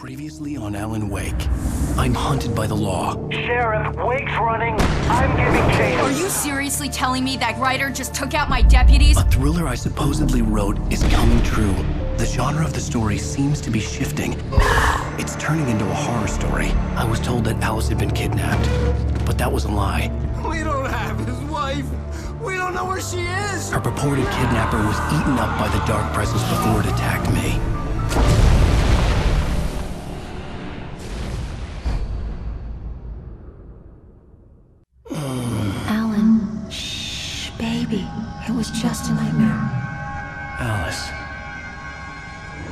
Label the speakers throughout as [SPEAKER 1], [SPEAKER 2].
[SPEAKER 1] Previously on Alan Wake. I'm hunted by the law.
[SPEAKER 2] Sheriff, Wake's running. I'm giving chase.
[SPEAKER 3] Are you seriously telling me that Ryder just took out my deputies?
[SPEAKER 1] A thriller I supposedly wrote is coming true. The genre of the story seems to be shifting. It's turning into a horror story. I was told that Alice had been kidnapped, but that was a lie.
[SPEAKER 4] We don't have his wife. We don't know where she is.
[SPEAKER 1] Her purported kidnapper was eaten up by the dark presence before it attacked me.
[SPEAKER 5] Alan, shh, baby. It was just a nightmare.
[SPEAKER 1] Alice.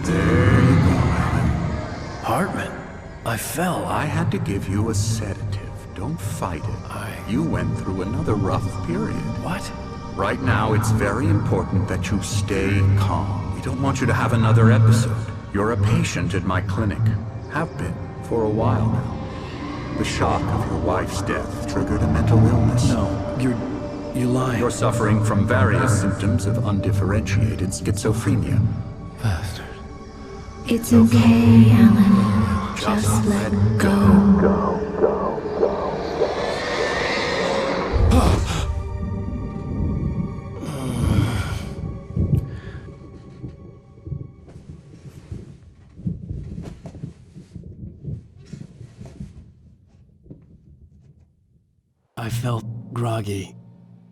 [SPEAKER 4] There you go, Alan.
[SPEAKER 1] Hartman. I fell.
[SPEAKER 4] I had to give you a sedative. Don't fight it. You went through another rough period.
[SPEAKER 1] What?
[SPEAKER 4] Right now, it's very important that you stay calm. We don't want you to have another episode. You're a patient at my clinic. Have been for a while now. The shock of your wife's death triggered a mental illness.
[SPEAKER 1] No, you're lying.
[SPEAKER 4] You're suffering from various symptoms of undifferentiated schizophrenia.
[SPEAKER 1] Bastard.
[SPEAKER 5] It's okay, Alan. Just let go.
[SPEAKER 1] I felt groggy.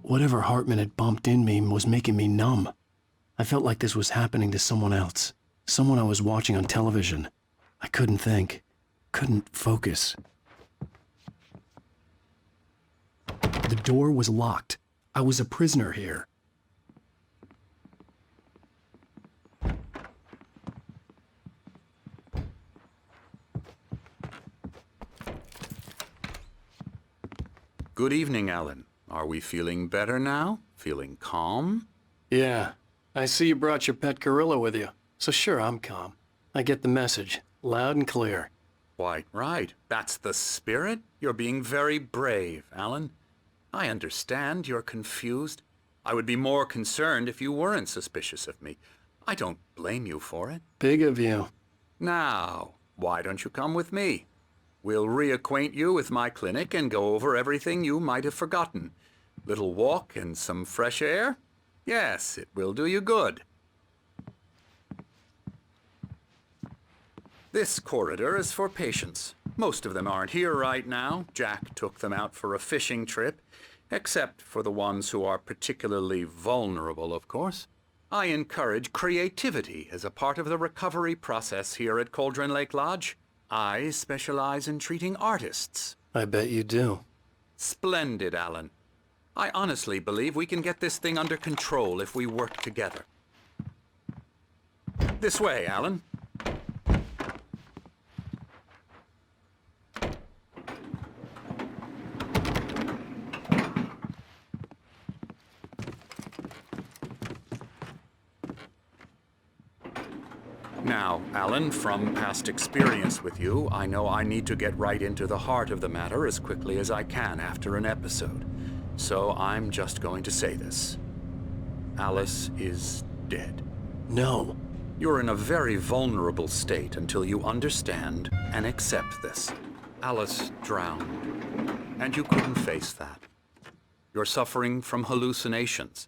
[SPEAKER 1] Whatever Hartman had bumped in me was making me numb. I felt like this was happening to someone else. Someone I was watching on television. I couldn't think. Couldn't focus. The door was locked. I was a prisoner here.
[SPEAKER 4] Good evening, Alan. Are we feeling better now? Feeling calm?
[SPEAKER 1] Yeah. I see you brought your pet gorilla with you. So sure, I'm calm. I get the message. Loud and clear.
[SPEAKER 4] Quite right. That's the spirit. You're being very brave, Alan. I understand you're confused. I would be more concerned if you weren't suspicious of me. I don't blame you for it.
[SPEAKER 1] Big of you.
[SPEAKER 4] Now, why don't you come with me? We'll reacquaint you with my clinic and go over everything you might have forgotten. Little walk and some fresh air? Yes, it will do you good. This corridor is for patients. Most of them aren't here right now. Jack took them out for a fishing trip, except for the ones who are particularly vulnerable, of course. I encourage creativity as a part of the recovery process here at Cauldron Lake Lodge. I specialize in treating artists.
[SPEAKER 1] I bet you do.
[SPEAKER 4] Splendid, Alan. I honestly believe we can get this thing under control if we work together. This way, Alan. Now, Alan, from past experience with you, I know I need to get right into the heart of the matter as quickly as I can after an episode. So I'm just going to say this. Alice is dead.
[SPEAKER 1] No.
[SPEAKER 4] You're in a very vulnerable state until you understand and accept this. Alice drowned, and you couldn't face that. You're suffering from hallucinations,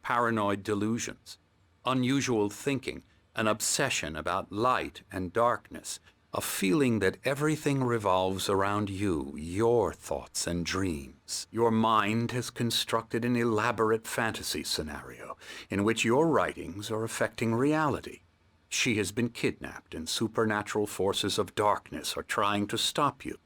[SPEAKER 4] paranoid delusions, unusual thinking, an obsession about light and darkness, a feeling that everything revolves around you, your thoughts and dreams. Your mind has constructed an elaborate fantasy scenario in which your writings are affecting reality. She has been kidnapped and supernatural forces of darkness are trying to stop you.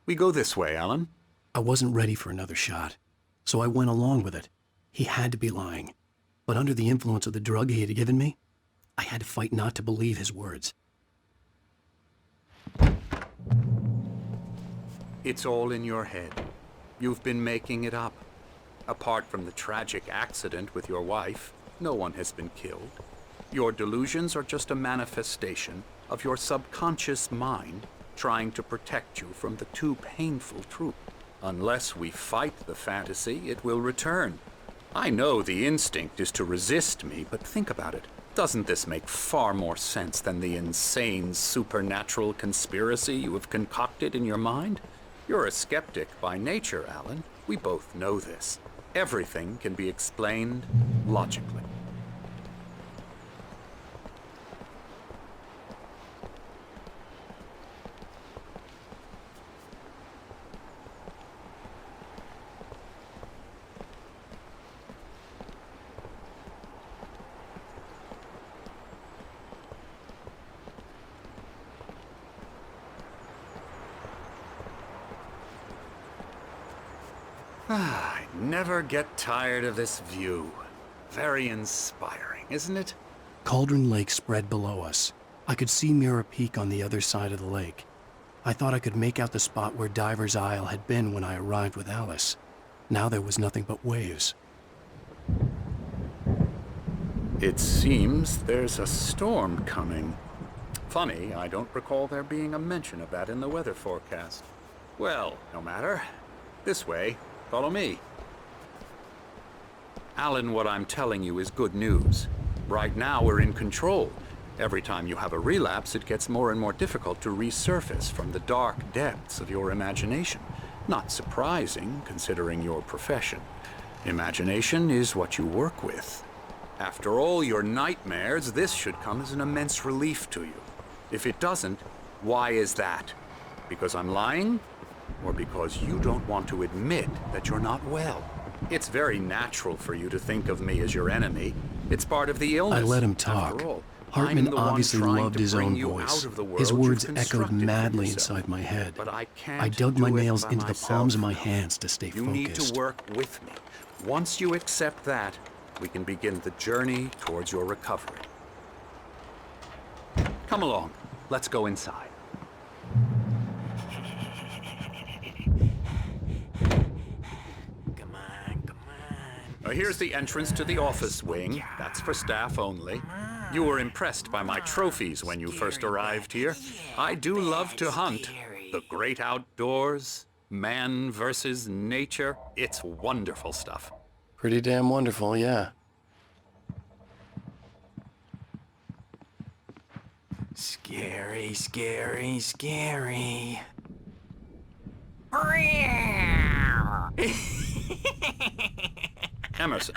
[SPEAKER 4] We go this way, Alan.
[SPEAKER 1] I wasn't ready for another shot, so I went along with it. He had to be lying. But under the influence of the drug he had given me, I had to fight not to believe his words.
[SPEAKER 4] It's all in your head. You've been making it up. Apart from the tragic accident with your wife, no one has been killed. Your delusions are just a manifestation of your subconscious mind trying to protect you from the too painful truth. Unless we fight the fantasy, it will return. I know the instinct is to resist me, but think about it. Doesn't this make far more sense than the insane supernatural conspiracy you have concocted in your mind? You're a skeptic by nature, Alan. We both know this. Everything can be explained logically. I never get tired of this view. Very inspiring, isn't it?
[SPEAKER 1] Cauldron Lake spread below us. I could see Mirror Peak on the other side of the lake. I thought I could make out the spot where Diver's Isle had been when I arrived with Alice. Now there was nothing but waves.
[SPEAKER 4] It seems there's a storm coming. Funny, I don't recall there being a mention of that in the weather forecast. Well, no matter. This way. Follow me. Alan, what I'm telling you is good news. Right now, we're in control. Every time you have a relapse, it gets more and more difficult to resurface from the dark depths of your imagination. Not surprising, considering your profession. Imagination is what you work with. After all your nightmares, this should come as an immense relief to you. If it doesn't, why is that? Because I'm lying? Or because you don't want to admit that you're not well? It's very natural for you to think of me as your enemy. It's part of the illness.
[SPEAKER 1] I let him talk.
[SPEAKER 4] After all,
[SPEAKER 1] Hartman
[SPEAKER 4] I'm the one
[SPEAKER 1] obviously
[SPEAKER 4] trying
[SPEAKER 1] loved
[SPEAKER 4] to
[SPEAKER 1] his
[SPEAKER 4] bring
[SPEAKER 1] own
[SPEAKER 4] you
[SPEAKER 1] voice.
[SPEAKER 4] out of the world
[SPEAKER 1] His
[SPEAKER 4] you've
[SPEAKER 1] words echoed
[SPEAKER 4] constructed for
[SPEAKER 1] madly
[SPEAKER 4] yourself.
[SPEAKER 1] inside my head.
[SPEAKER 4] But I can't
[SPEAKER 1] I dug my
[SPEAKER 4] do it
[SPEAKER 1] nails
[SPEAKER 4] by
[SPEAKER 1] into the
[SPEAKER 4] myself.
[SPEAKER 1] palms of my hands to stay
[SPEAKER 4] You need
[SPEAKER 1] focused.
[SPEAKER 4] to work with me. Once you accept that, we can begin the journey towards your recovery. Come along. Let's go inside. Here's the entrance to the office wing. That's for staff only. You were impressed by my trophies when you first arrived here. I do love to hunt. The great outdoors, man versus nature. It's wonderful stuff.
[SPEAKER 1] Pretty damn wonderful, yeah.
[SPEAKER 6] Scary, scary, scary.
[SPEAKER 4] Emerson.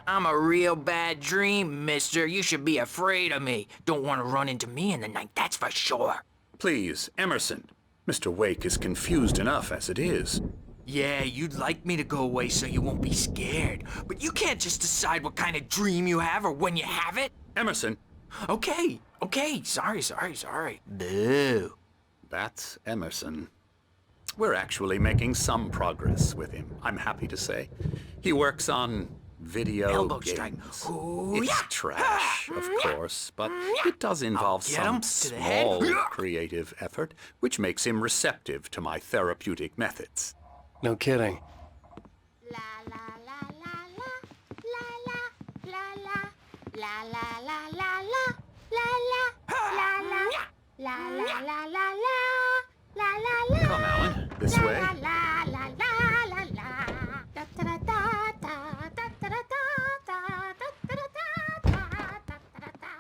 [SPEAKER 6] I'm a real bad dream, mister. You should be afraid of me. Don't want to run into me in the night, that's for sure.
[SPEAKER 4] Please, Emerson. Mr. Wake is confused enough as it is.
[SPEAKER 6] Yeah, you'd like me to go away so you won't be scared. But you can't just decide what kind of dream you have or when you have it.
[SPEAKER 4] Emerson.
[SPEAKER 6] Okay, sorry. Boo.
[SPEAKER 4] That's Emerson. We're actually making some progress with him, I'm happy to say. He works on video
[SPEAKER 6] Elbow
[SPEAKER 4] games.
[SPEAKER 6] strike. Ooh,
[SPEAKER 4] It's
[SPEAKER 6] yeah.
[SPEAKER 4] trash, of course, but it does involve
[SPEAKER 6] Get
[SPEAKER 4] some
[SPEAKER 6] him to the head.
[SPEAKER 4] small creative effort, which makes him receptive to my therapeutic methods.
[SPEAKER 1] No kidding.
[SPEAKER 7] La la la la la la la la la la la la la la la la la la la la.
[SPEAKER 4] Come, Alan, this way.
[SPEAKER 7] La la la la la la. Da da da da da da da da da da da da da da.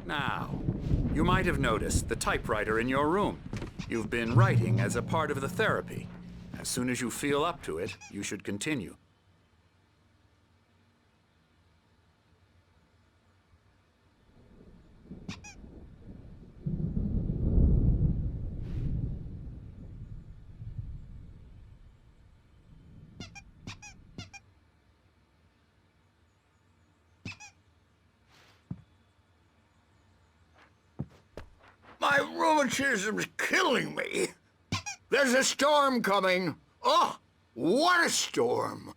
[SPEAKER 4] Now, you might have noticed the typewriter in your room. You've been writing as a part of the therapy. As soon as you feel up to it, you should continue.
[SPEAKER 8] My rheumatism's killing me. There's a storm coming. Oh, what a storm.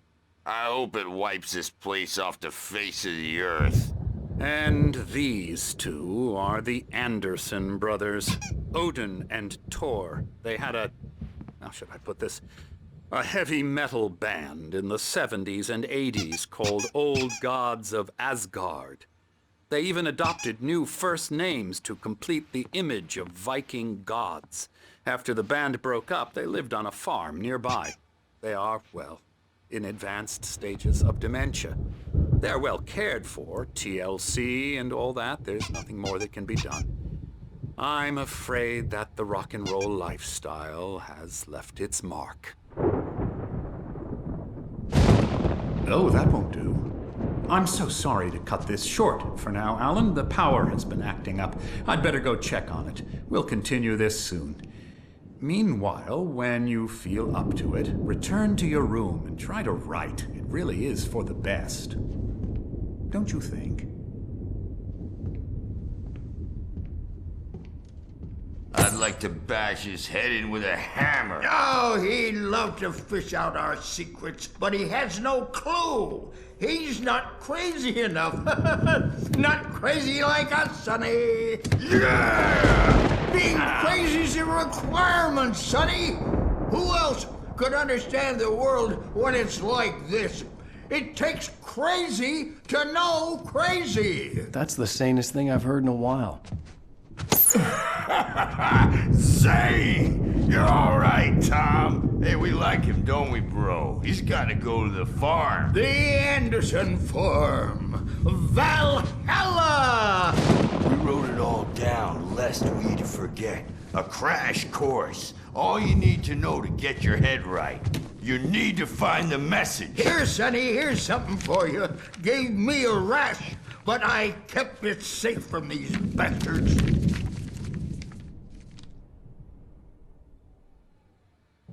[SPEAKER 9] I hope it wipes this place off the face of the earth.
[SPEAKER 4] And these two are the Anderson brothers, Odin and Thor. They had how should I put this? A heavy metal band in the 70s and 80s called Old Gods of Asgard. They even adopted new first names to complete the image of Viking gods. After the band broke up, they lived on a farm nearby. They are, well, in advanced stages of dementia. They're well cared for, TLC and all that. There's nothing more that can be done. I'm afraid that the rock and roll lifestyle has left its mark.
[SPEAKER 10] Oh, that won't do. I'm so sorry to cut this short for now, Alan. The power has been acting up. I'd better go check on it. We'll continue this soon. Meanwhile, when you feel up to it, return to your room and try to write. It really is for the best. Don't you think?
[SPEAKER 9] I'd like to bash his head in with a hammer.
[SPEAKER 8] Oh, he'd love to fish out our secrets, but he has no clue. He's not crazy enough. Not crazy like us, Sonny.
[SPEAKER 9] Yeah!
[SPEAKER 8] Being crazy's a requirement, Sonny. Who else could understand the world when it's like this? It takes crazy to know crazy.
[SPEAKER 1] That's the sanest thing I've heard in a while.
[SPEAKER 9] Zane! You're all right, Tom. Hey, we like him, don't we, bro? He's got to go to the farm.
[SPEAKER 8] The Anderson Farm. Valhalla!
[SPEAKER 9] We wrote it all down, lest we'd forget. A crash course. All you need to know to get your head right. You need to find the message.
[SPEAKER 8] Here, Sonny, here's something for you. Gave me a rash, but I kept it safe from these bastards.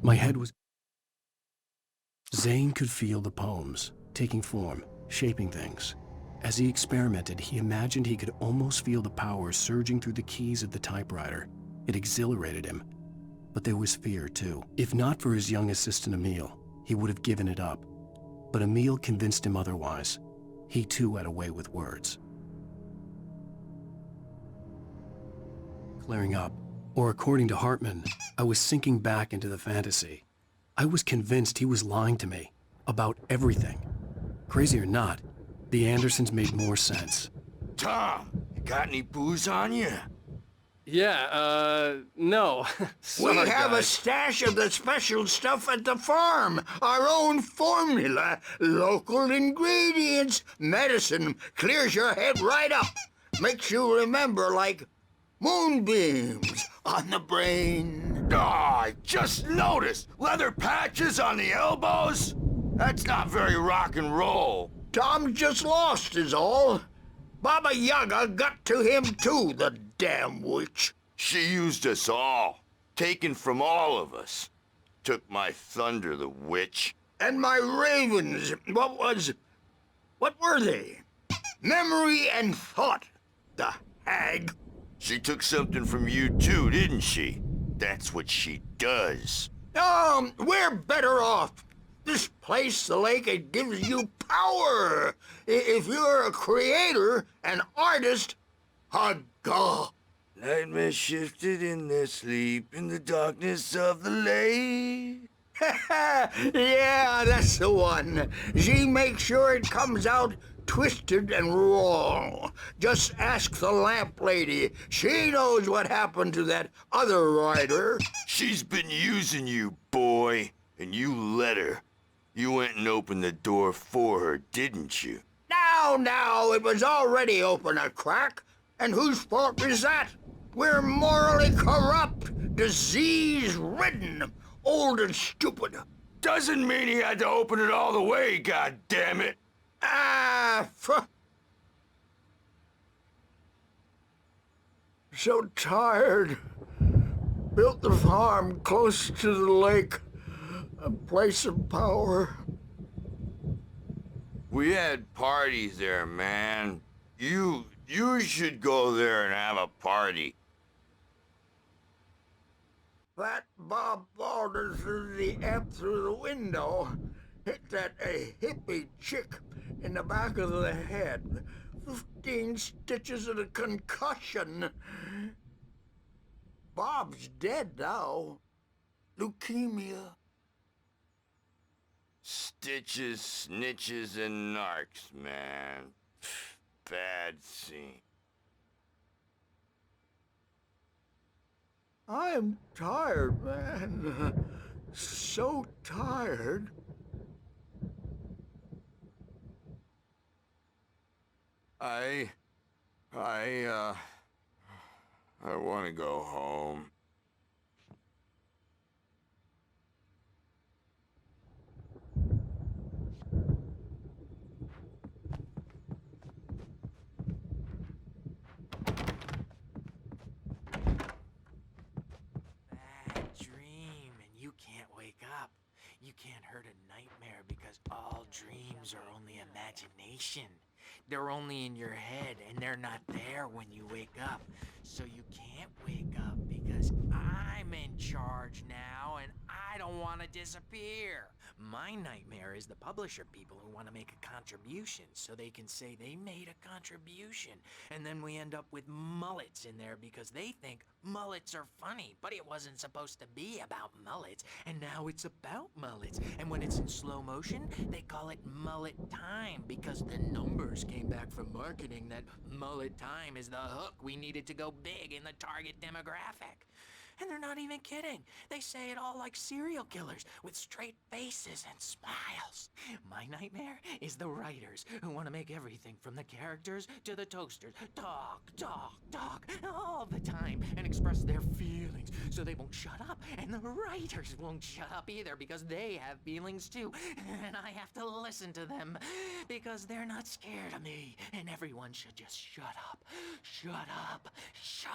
[SPEAKER 1] My head was... Zane could feel the poems, taking form, shaping things. As he experimented, he imagined he could almost feel the power surging through the keys of the typewriter. It exhilarated him. But there was fear, too. If not for his young assistant, Emil, he would have given it up. But Emil convinced him otherwise. He, too, had a way with words. Clearing up. Or according to Hartman, I was sinking back into the fantasy. I was convinced he was lying to me about everything. Crazy or not, the Andersons made more sense.
[SPEAKER 9] Tom, you got any booze on you?
[SPEAKER 1] Yeah, no. Sorry,
[SPEAKER 8] We have a
[SPEAKER 1] guys.
[SPEAKER 8] stash of the special stuff at the farm. Our own formula, local ingredients. Medicine clears your head right up. Makes you remember like moonbeams on the brain.
[SPEAKER 9] Oh, I just noticed. Leather patches on the elbows? That's not very rock and roll.
[SPEAKER 8] Tom just lost is all. Baba Yaga got to him too, the damn witch.
[SPEAKER 9] She used us all. Taken from all of us. Took my thunder, the witch.
[SPEAKER 8] And my ravens, what were they? Memory and thought, the hag.
[SPEAKER 9] She took something from you too, didn't she? That's what she does.
[SPEAKER 8] We're better off. This place, the lake, it gives you power. If you're a creator, an artist, a god.
[SPEAKER 9] Nightmare shifted in their sleep in the darkness of the lake.
[SPEAKER 8] Yeah, that's the one. She makes sure it comes out twisted and raw. Just ask the lamp lady. She knows what happened to that other rider.
[SPEAKER 9] She's been using you, boy, and you let her. You went and opened the door for her, didn't you?
[SPEAKER 8] Now, it was already open a crack. And whose fault is that? We're morally corrupt, disease-ridden, old and stupid.
[SPEAKER 9] Doesn't mean he had to open it all the way, goddammit.
[SPEAKER 8] So tired. Built the farm close to the lake. A place of power.
[SPEAKER 9] We had parties there, man. You should go there and have a party.
[SPEAKER 8] That Bob Baldwin threw the amp through the window. Hit that a hippie chick in the back of the head. 15 stitches and a concussion. Bob's dead now. Leukemia.
[SPEAKER 9] Stitches, snitches, and narcs, man. Bad scene.
[SPEAKER 8] I am tired, man. So tired.
[SPEAKER 9] I want to go home.
[SPEAKER 6] Bad dream, and you can't wake up. You can't hurt a nightmare because all dreams are only imagination. They're only in your head, and they're not there when you wake up. So you can't wake up because I'm in charge now, and I don't want to disappear. My nightmare is the publisher people who want to make a contribution so they can say they made a contribution. And then we end up with mullets in there because they think mullets are funny, but it wasn't supposed to be about mullets, and now it's about mullets. And when it's in slow motion, they call it mullet time because the numbers came back from marketing that mullet time is the hook we needed to go big in the target demographic. And they're not even kidding. They say it all like serial killers with straight faces and smiles. My nightmare is the writers who want to make everything from the characters to the toasters talk all the time and express their feelings so they won't shut up. And the writers won't shut up either because they have feelings too. And I have to listen to them because they're not scared of me. And everyone should just shut up. Shut up. Shut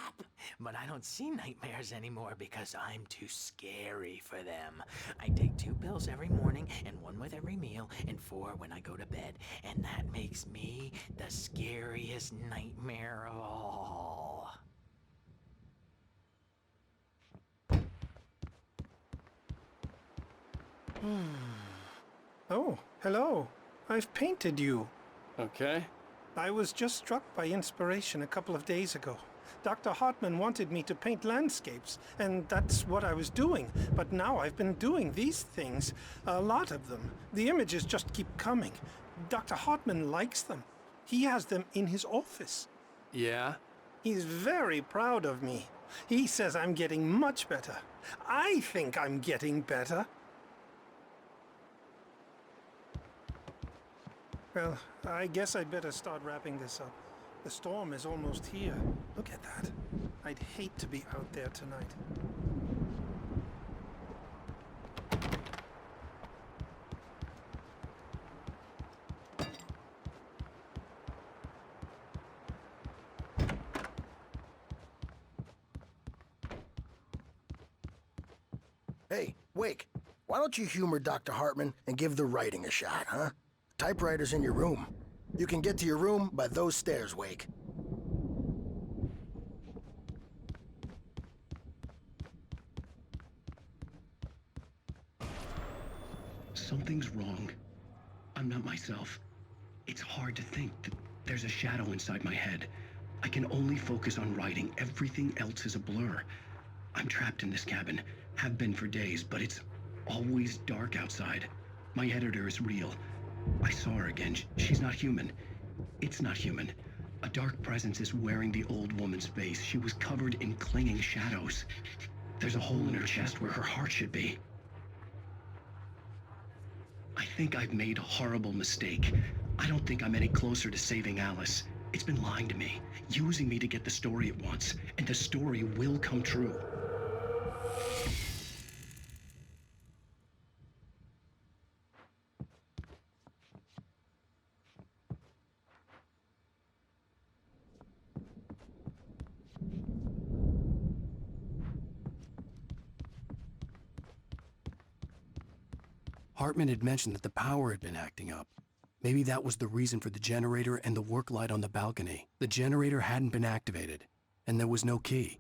[SPEAKER 6] up. But I don't see nightmares anymore because I'm too scary for them. I take 2 pills every morning and 1 with every meal and 4 when I go to bed. And that makes me the scariest nightmare of all.
[SPEAKER 11] Oh, hello. I've painted you.
[SPEAKER 1] Okay.
[SPEAKER 11] I was just struck by inspiration a couple of days ago. Dr. Hartman wanted me to paint landscapes, and that's what I was doing. But now I've been doing these things, a lot of them. The images just keep coming. Dr. Hartman likes them. He has them in his office.
[SPEAKER 1] Yeah?
[SPEAKER 11] He's very proud of me. He says I'm getting much better. I think I'm getting better. Well, I guess I'd better start wrapping this up. The storm is almost here. Look at that. I'd hate to be out there tonight.
[SPEAKER 12] Hey, Wake, why don't you humor Dr. Hartman and give the writing a shot, huh? Typewriter's in your room. You can get to your room by those stairs, Wake.
[SPEAKER 1] Something's wrong. I'm not myself. It's hard to think that there's a shadow inside my head. I can only focus on writing. Everything else is a blur. I'm trapped in this cabin. Have been for days, but it's always dark outside. My editor is real. I saw her again. She's not human. It's not human. A dark presence is wearing the old woman's face. She was covered in clinging shadows. There's a hole in her chest where her heart should be. I think I've made a horrible mistake. I don't think I'm any closer to saving Alice. It's been lying to me, using me to get the story it wants, and the story will come true. Hartman had mentioned that the power had been acting up. Maybe that was the reason for the generator and the work light on the balcony. The generator hadn't been activated, and there was no key.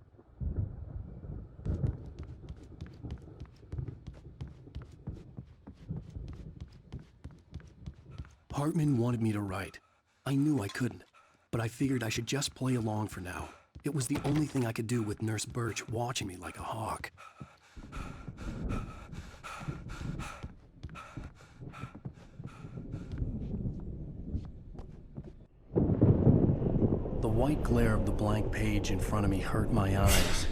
[SPEAKER 1] Hartman wanted me to write. I knew I couldn't, but I figured I should just play along for now. It was the only thing I could do with Nurse Birch watching me like a hawk. The white glare of the blank page in front of me hurt my eyes.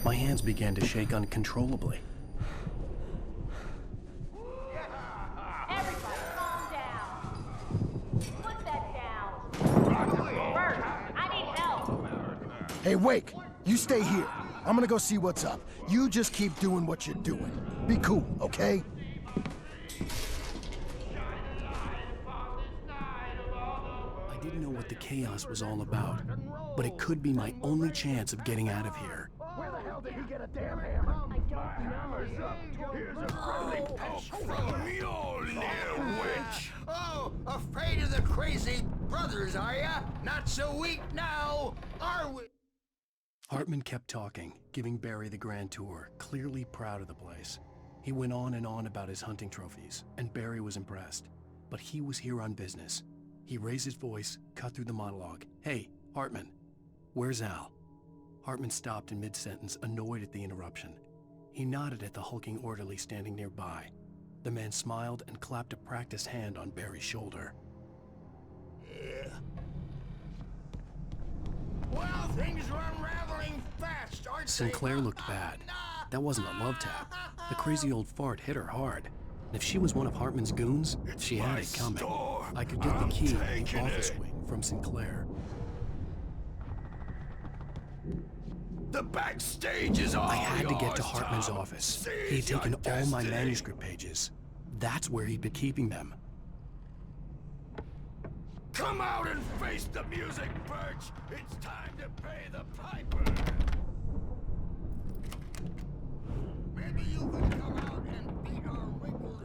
[SPEAKER 1] My hands began to shake uncontrollably.
[SPEAKER 7] Everybody, calm down. Put that down. Bert, I need help.
[SPEAKER 12] Hey, Wake, you stay here. I'm gonna go see what's up. You just keep doing what you're doing. Be cool, okay?
[SPEAKER 1] I didn't know what the chaos was all about, but it could be my only chance of getting out of here.
[SPEAKER 12] Where the hell did he get a damn hammer? I don't know.
[SPEAKER 8] Here's a friendly pinch from Mjolnir, wench. Oh, afraid of the crazy brothers, are ya? Not so weak now, are we?
[SPEAKER 1] Hartman kept talking, giving Barry the grand tour, clearly proud of the place. He went on and on about his hunting trophies, and Barry was impressed. But he was here on business. He raised his voice, cut through the monologue. Hey, Hartman, where's Al? Hartman stopped in mid-sentence, annoyed at the interruption. He nodded at the hulking orderly standing nearby. The man smiled and clapped a practiced hand on Barry's shoulder.
[SPEAKER 8] Yeah. Well, things are unraveling fast, aren't
[SPEAKER 1] Sinclair looked bad. That wasn't a love tap. The crazy old fart hit her hard. And if she was one of Hartman's goons, she had it coming. I could get the key in the office wing from Sinclair.
[SPEAKER 9] The backstage is all
[SPEAKER 1] I had to get to
[SPEAKER 9] yours,
[SPEAKER 1] Hartman's
[SPEAKER 9] Tom.
[SPEAKER 1] office. He had
[SPEAKER 9] Seize your
[SPEAKER 1] taken all my
[SPEAKER 9] destiny.
[SPEAKER 1] manuscript pages. That's where he'd been keeping them.
[SPEAKER 9] Come out and face the music, Birch. It's time to pay the piper.
[SPEAKER 8] Maybe you could come out and beat our wrinkled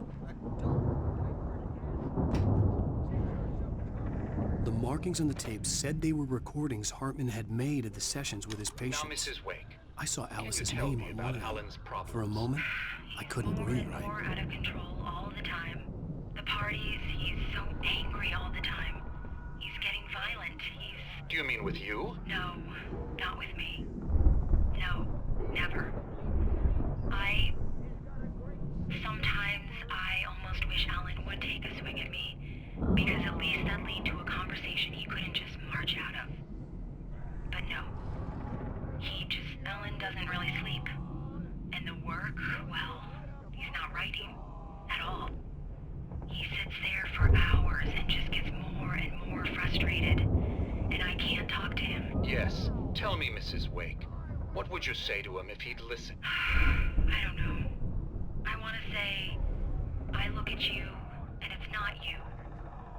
[SPEAKER 1] The markings on the tape said they were recordings Hartman had made of the sessions with his patients.
[SPEAKER 4] Now, Mrs. Wake,
[SPEAKER 1] I saw
[SPEAKER 4] can you
[SPEAKER 1] Alice's
[SPEAKER 4] tell
[SPEAKER 1] name
[SPEAKER 4] me
[SPEAKER 1] on
[SPEAKER 4] about
[SPEAKER 1] one of them.
[SPEAKER 4] Alan's problems?
[SPEAKER 1] For a moment, I couldn't breathe right.
[SPEAKER 5] More out of control all the time. The parties, he's so angry all the time. He's getting violent.
[SPEAKER 4] Do you mean with you?
[SPEAKER 5] No, not with me. No, never. Sometimes I almost wish Alan would take a swing at me, because at least that'd lead to a conversation he couldn't just march out of. But no. Alan doesn't really sleep. And the work, well, he's not writing at all. He sits there for hours and just gets more and more frustrated. And I can't talk to him.
[SPEAKER 4] Yes. Tell me, Mrs. Wake. What would you say to him if he'd listen?
[SPEAKER 5] I don't know. I want to say, I look at you, and it's not you.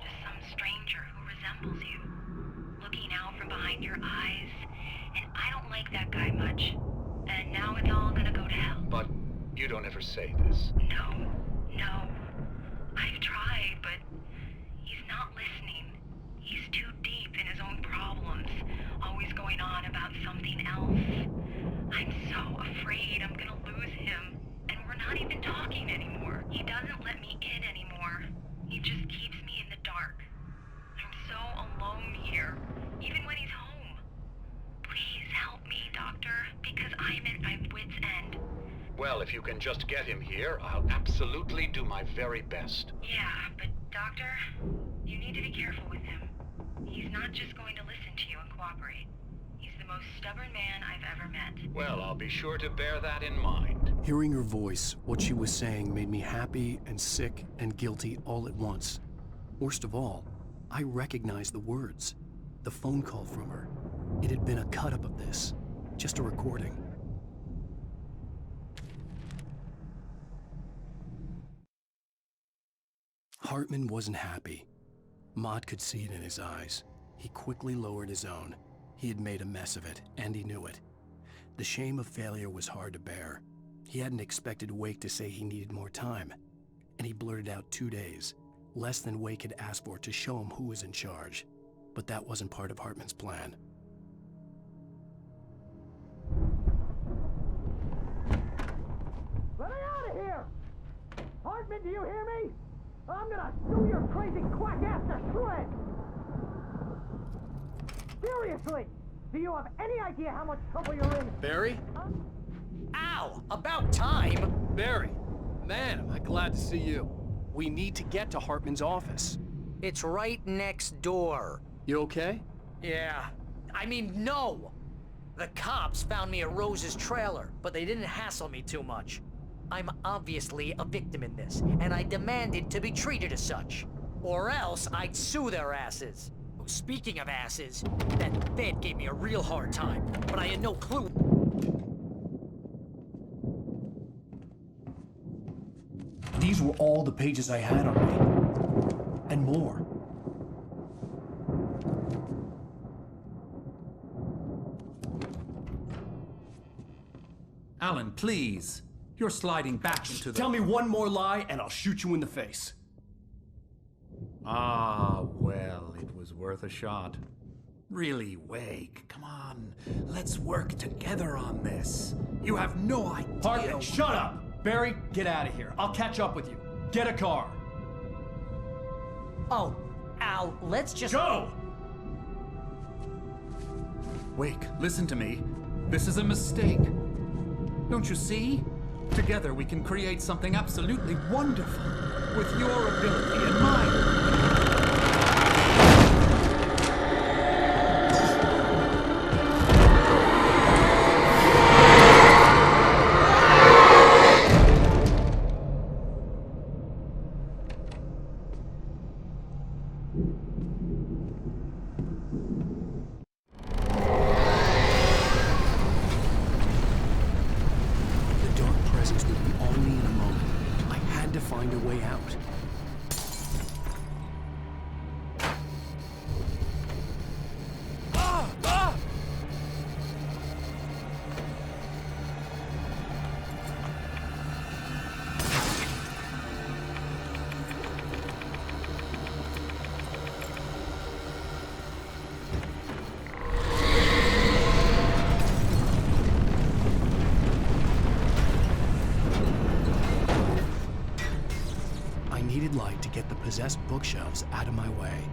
[SPEAKER 5] Just some stranger who resembles you. Looking out from behind your eyes. And I don't like that guy much. And now it's all gonna go to hell.
[SPEAKER 4] But you don't ever say this.
[SPEAKER 5] No. I've tried, but he's not listening. He's too deep in his own problems, always going on about something else. I'm so afraid I'm gonna lose him, and we're not even talking anymore. He doesn't let me in anymore. He just keeps me in the dark. I'm so alone here, even when he's home. Please help me, Doctor, because I'm at my wit's end.
[SPEAKER 4] Well, if you can just get him here, I'll absolutely do my very best.
[SPEAKER 5] Yeah, but Doctor, you need to be careful with him. He's not just going to listen to you and cooperate. He's the most stubborn man I've ever met.
[SPEAKER 4] Well, I'll be sure to bear that in mind.
[SPEAKER 1] Hearing her voice, what she was saying made me happy and sick and guilty all at once. Worst of all, I recognized the words. The phone call from her. It had been a cut-up of this. Just a recording. Hartman wasn't happy. Maude could see it in his eyes. He quickly lowered his own. He had made a mess of it, and he knew it. The shame of failure was hard to bear. He hadn't expected Wake to say he needed more time, and he blurted out 2 days, less than Wake had asked for to show him who was in charge. But that wasn't part of Hartman's plan.
[SPEAKER 2] Let me out of here! Hartman! Hartman, do you hear me? I'm gonna chew your crazy quack ass to shreds! Seriously! Do you have any idea how much trouble you're in?
[SPEAKER 1] Barry?
[SPEAKER 6] Ow! About time!
[SPEAKER 1] Barry! Man, am I glad to see you. We need to get to Hartman's office.
[SPEAKER 6] It's right next door.
[SPEAKER 1] You okay?
[SPEAKER 6] Yeah. I mean, no! The cops found me at Rose's trailer, but they didn't hassle me too much. I'm obviously a victim in this, and I demanded to be treated as such. Or else I'd sue their asses. Speaking of asses, that Fed gave me a real hard time, but I had no clue.
[SPEAKER 1] These were all the pages I had on me. And more.
[SPEAKER 10] Alan, please. You're sliding back into the...
[SPEAKER 1] Tell me one more lie and I'll shoot you in the face.
[SPEAKER 10] Ah, well, it was worth a shot. Really, Wake, come on. Let's work together on this. You have no idea...
[SPEAKER 1] Hartman, shut up! Barry, get out of here. I'll catch up with you. Get a car.
[SPEAKER 6] Oh, Al, let's just...
[SPEAKER 1] Go!
[SPEAKER 10] Wake, listen to me. This is a mistake. Don't you see? Together we can create something absolutely wonderful. With your ability and mine.
[SPEAKER 1] Find a way out. Needed light to get the possessed bookshelves out of my way.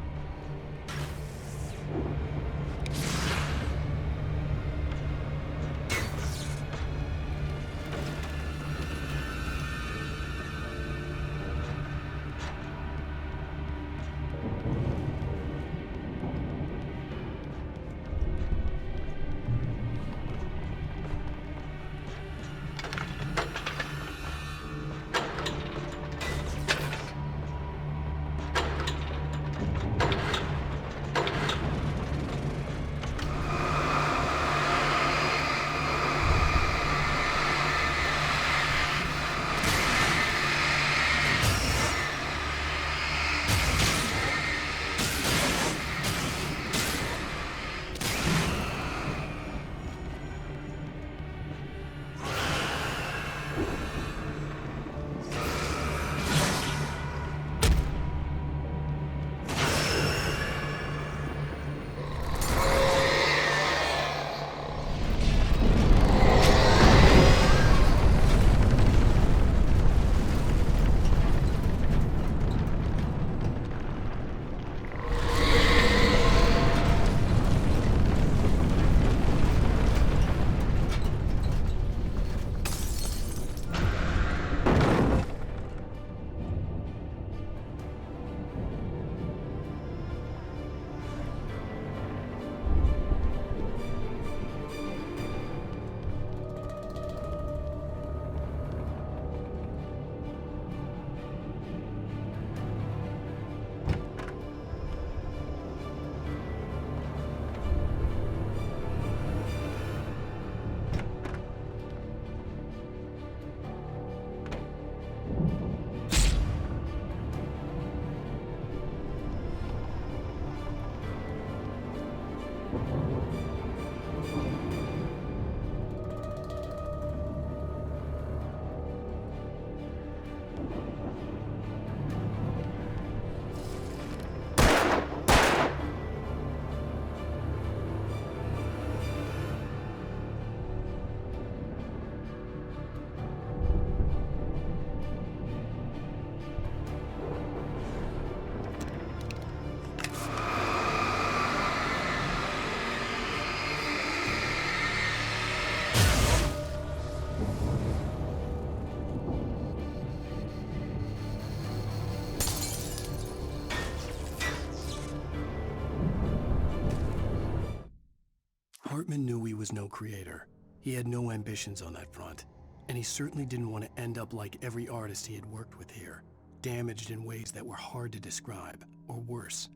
[SPEAKER 1] Hartman knew he was no creator. He had no ambitions on that front. And he certainly didn't want to end up like every artist he had worked with here, damaged in ways that were hard to describe, or worse.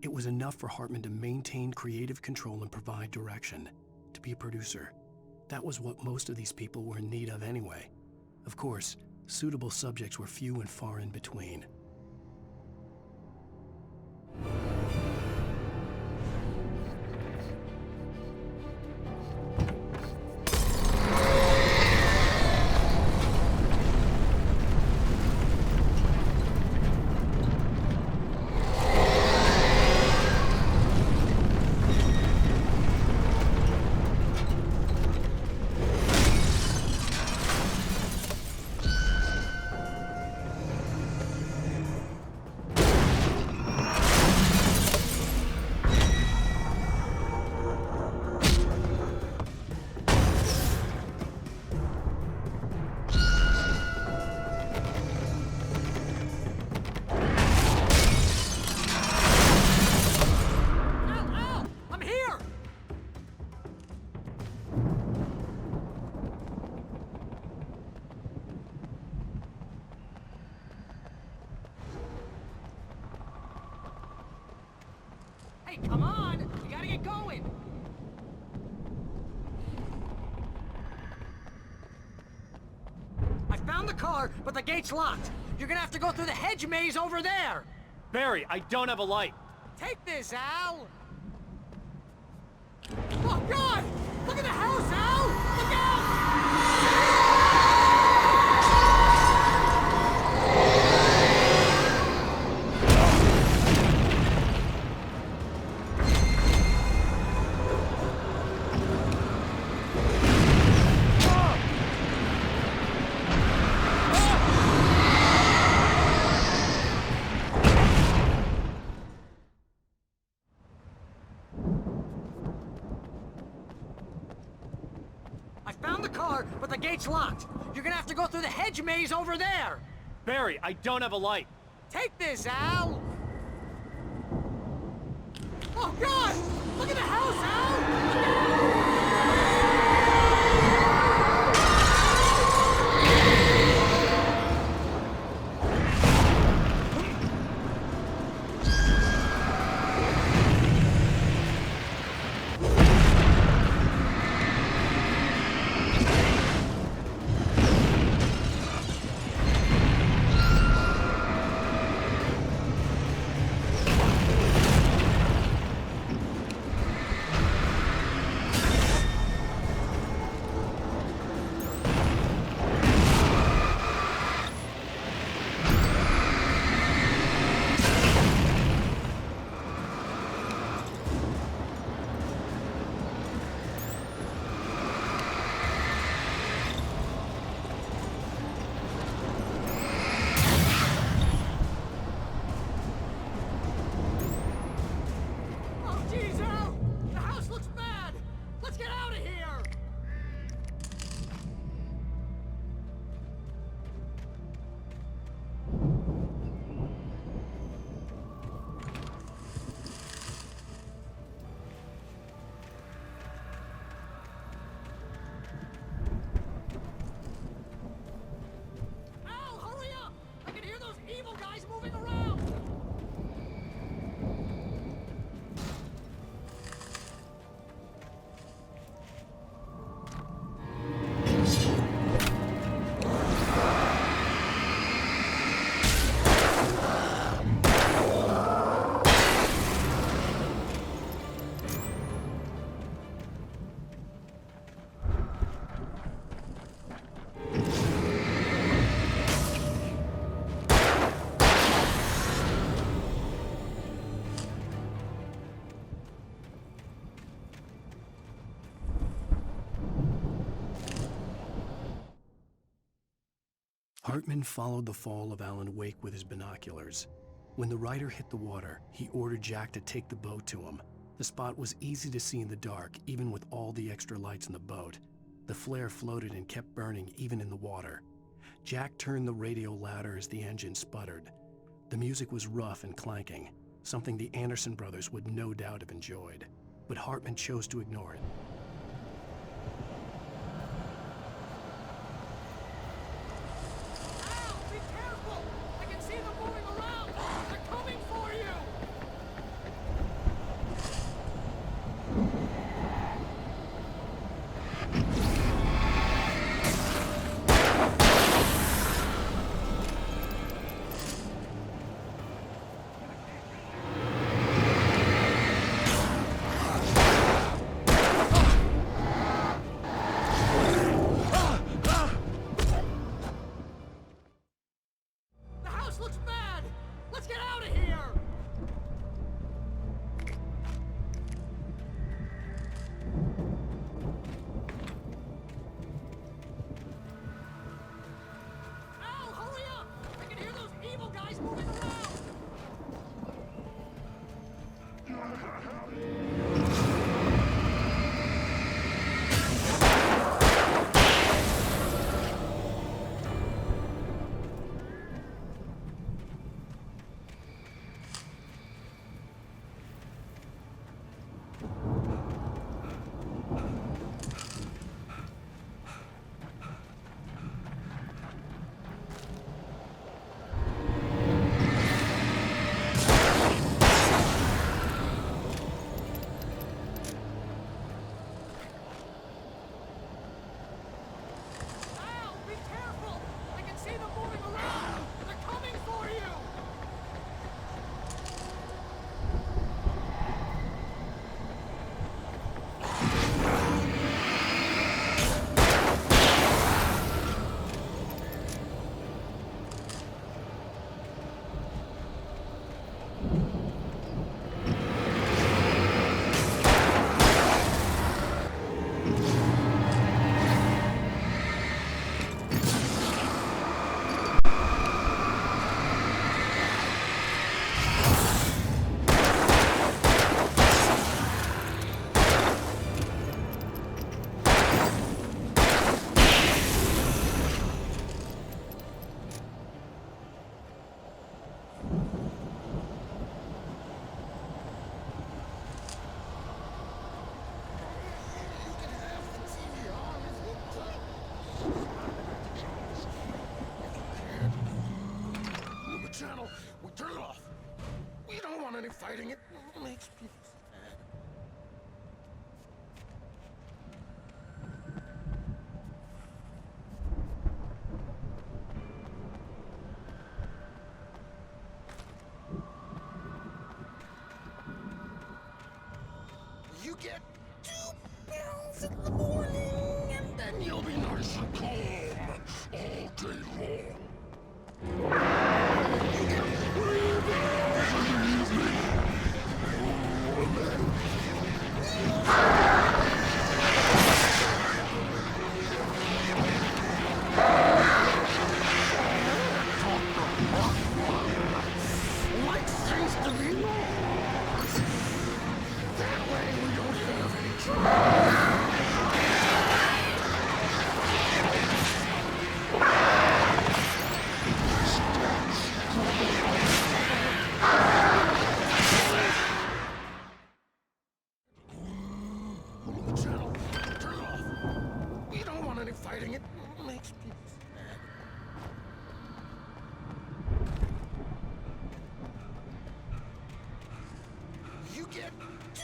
[SPEAKER 1] It was enough for Hartman to maintain creative control and provide direction, to be a producer. That was what most of these people were in need of anyway. Of course, suitable subjects were few and far in between.
[SPEAKER 2] Hey, come on! You gotta get going! I found the car, but the gate's locked. You're gonna have to go through the hedge maze over there!
[SPEAKER 13] Barry, I don't have a light.
[SPEAKER 2] Take this, Al! Oh, God! Look at the house, Al! Look out! I found the car, but the gate's locked. You're gonna have to go through the hedge maze over there.
[SPEAKER 13] Barry, I don't have a light.
[SPEAKER 2] Take this, Al! Oh, God! Look at the house, Al! Look out! Oh, geez, Al! The house looks bad! Let's get out of here! Al, hurry up! I can hear those evil guys moving around!
[SPEAKER 1] Hartman followed the fall of Alan Wake with his binoculars. When the rider hit the water, he ordered Jack to take the boat to him. The spot was easy to see in the dark, even with all the extra lights in the boat. The flare floated and kept burning even in the water. Jack turned the radio louder as the engine sputtered. The music was rough and clanking, something the Anderson brothers would no doubt have enjoyed. But Hartman chose to ignore it.
[SPEAKER 12] any fighting. It makes me sad. You get 2 pills in the morning, and then you'll be nice and calm all day long. You get 3 pills in the evening, and then like things to be lost. That way we don't have any trouble. The channel, turn it off. We don't want any fighting. It makes me sad. You get 2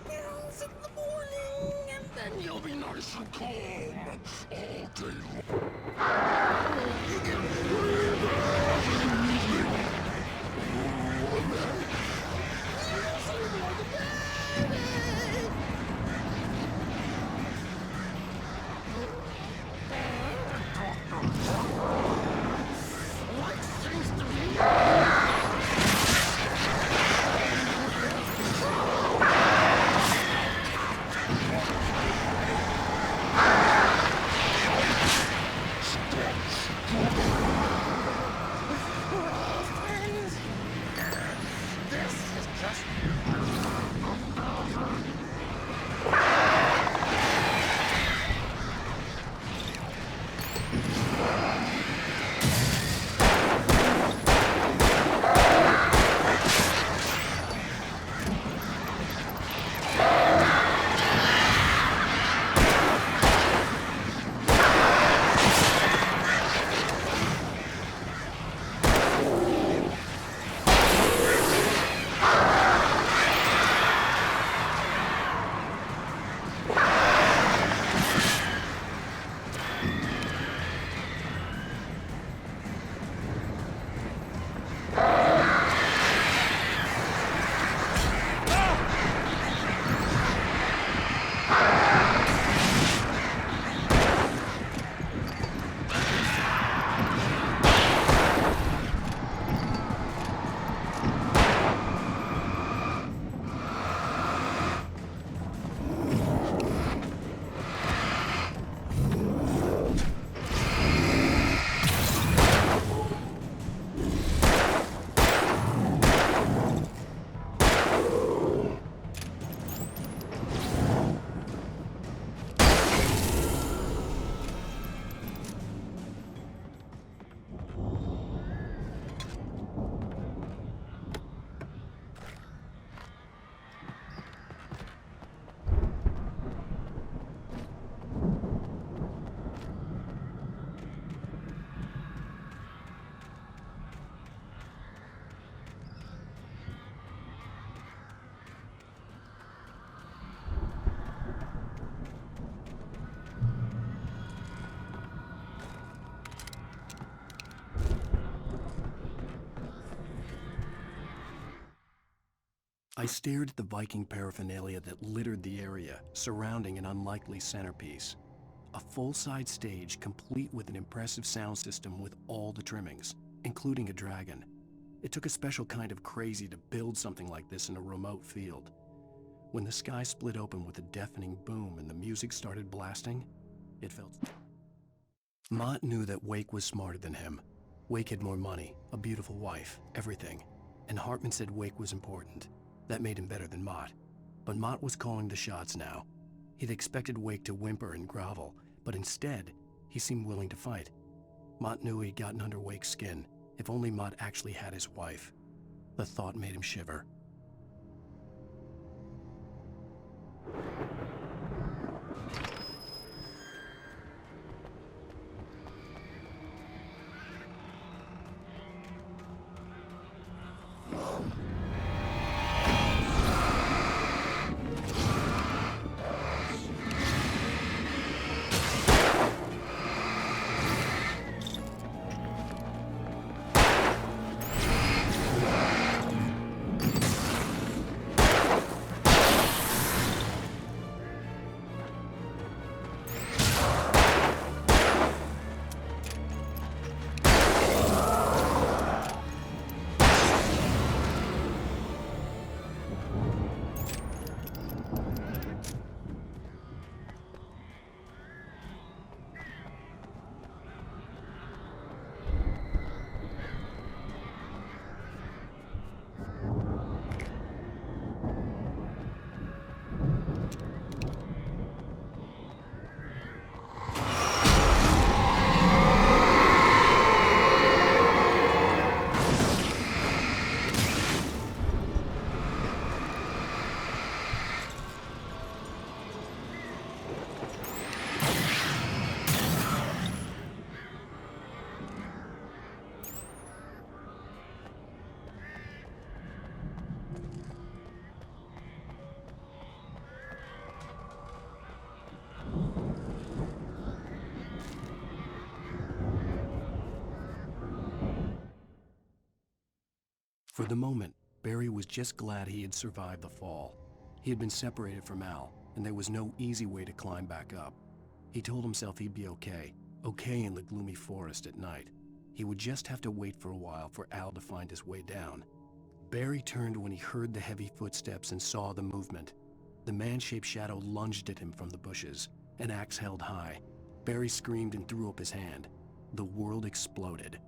[SPEAKER 12] pills in the morning, and then you'll be nice and calm all day long. You get 3 pills in the evening, and then you'll sleep like a baby. Like things to be This is just
[SPEAKER 1] I stared at the Viking paraphernalia that littered the area, surrounding an unlikely centerpiece. A full-size stage complete with an impressive sound system with all the trimmings, including a dragon. It took a special kind of crazy to build something like this in a remote field. When the sky split open with a deafening boom and the music started blasting, it felt... Mott knew that Wake was smarter than him. Wake had more money, a beautiful wife, everything. And Hartman said Wake was important. That made him better than Mott. But Mott was calling the shots now. He'd expected Wake to whimper and grovel, but instead, he seemed willing to fight. Mott knew he'd gotten under Wake's skin. If only Mott actually had his wife. The thought made him shiver. For the moment, Barry was just glad he had survived the fall. He had been separated from Al, and there was no easy way to climb back up. He told himself he'd be okay in the gloomy forest at night. He would just have to wait for a while for Al to find his way down. Barry turned when he heard the heavy footsteps and saw the movement. The man-shaped shadow lunged at him from the bushes, an axe held high. Barry screamed and threw up his hand. The world exploded.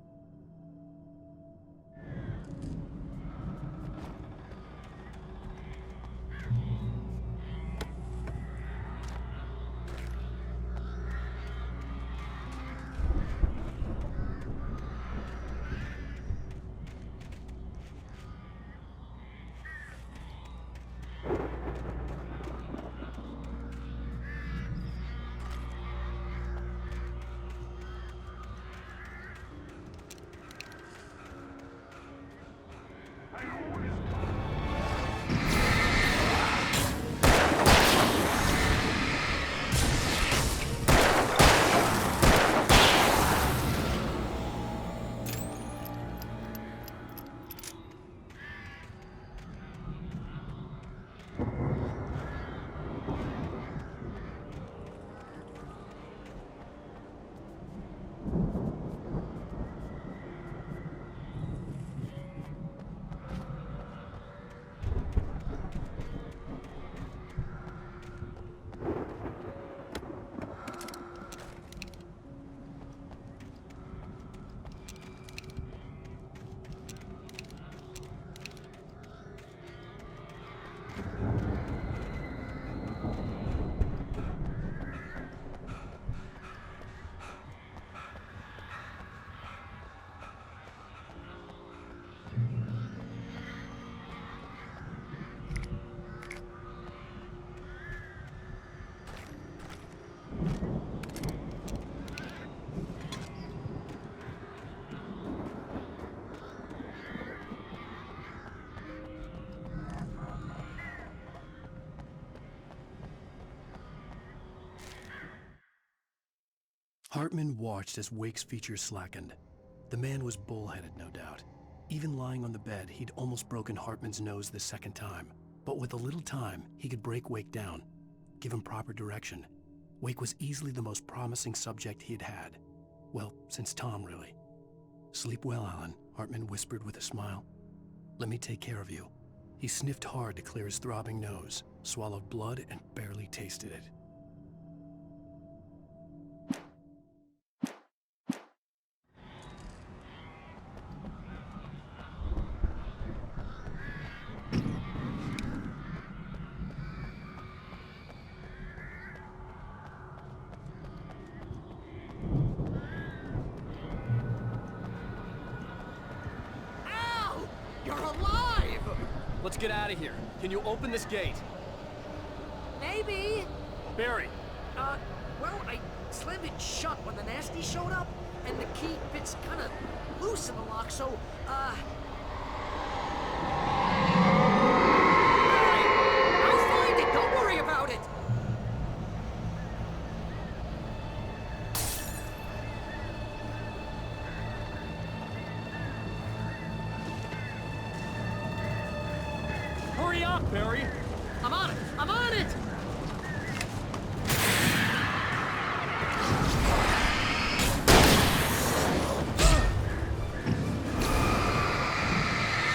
[SPEAKER 1] Hartman watched as Wake's features slackened. The man was bullheaded, no doubt. Even lying on the bed, he'd almost broken Hartman's nose the second time. But with a little time, he could break Wake down, give him proper direction. Wake was easily the most promising subject he had had. Well, since Tom, really. "Sleep well, Alan," Hartman whispered with a smile. "Let me take care of you." He sniffed hard to clear his throbbing nose, swallowed blood, and barely tasted it.
[SPEAKER 13] Let's get out of here. Can you open this gate?
[SPEAKER 2] Maybe.
[SPEAKER 13] Barry!
[SPEAKER 2] Well, I slammed it shut when the nasty showed up, and the key fits kind of loose in the lock, so, I'll find it! Don't worry about it!
[SPEAKER 13] Hurry up, Barry!
[SPEAKER 2] I'm on it! I'm on it!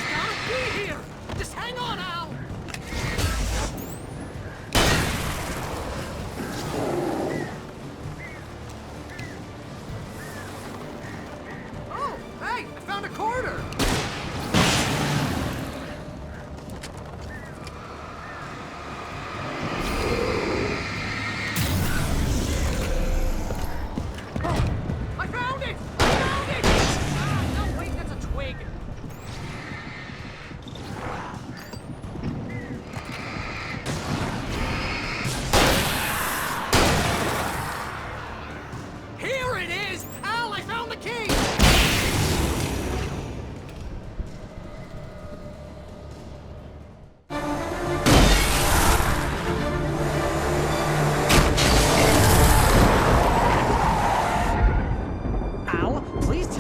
[SPEAKER 2] Stop! Be here! Just hang on, Al! Oh, hey! I found a quarter!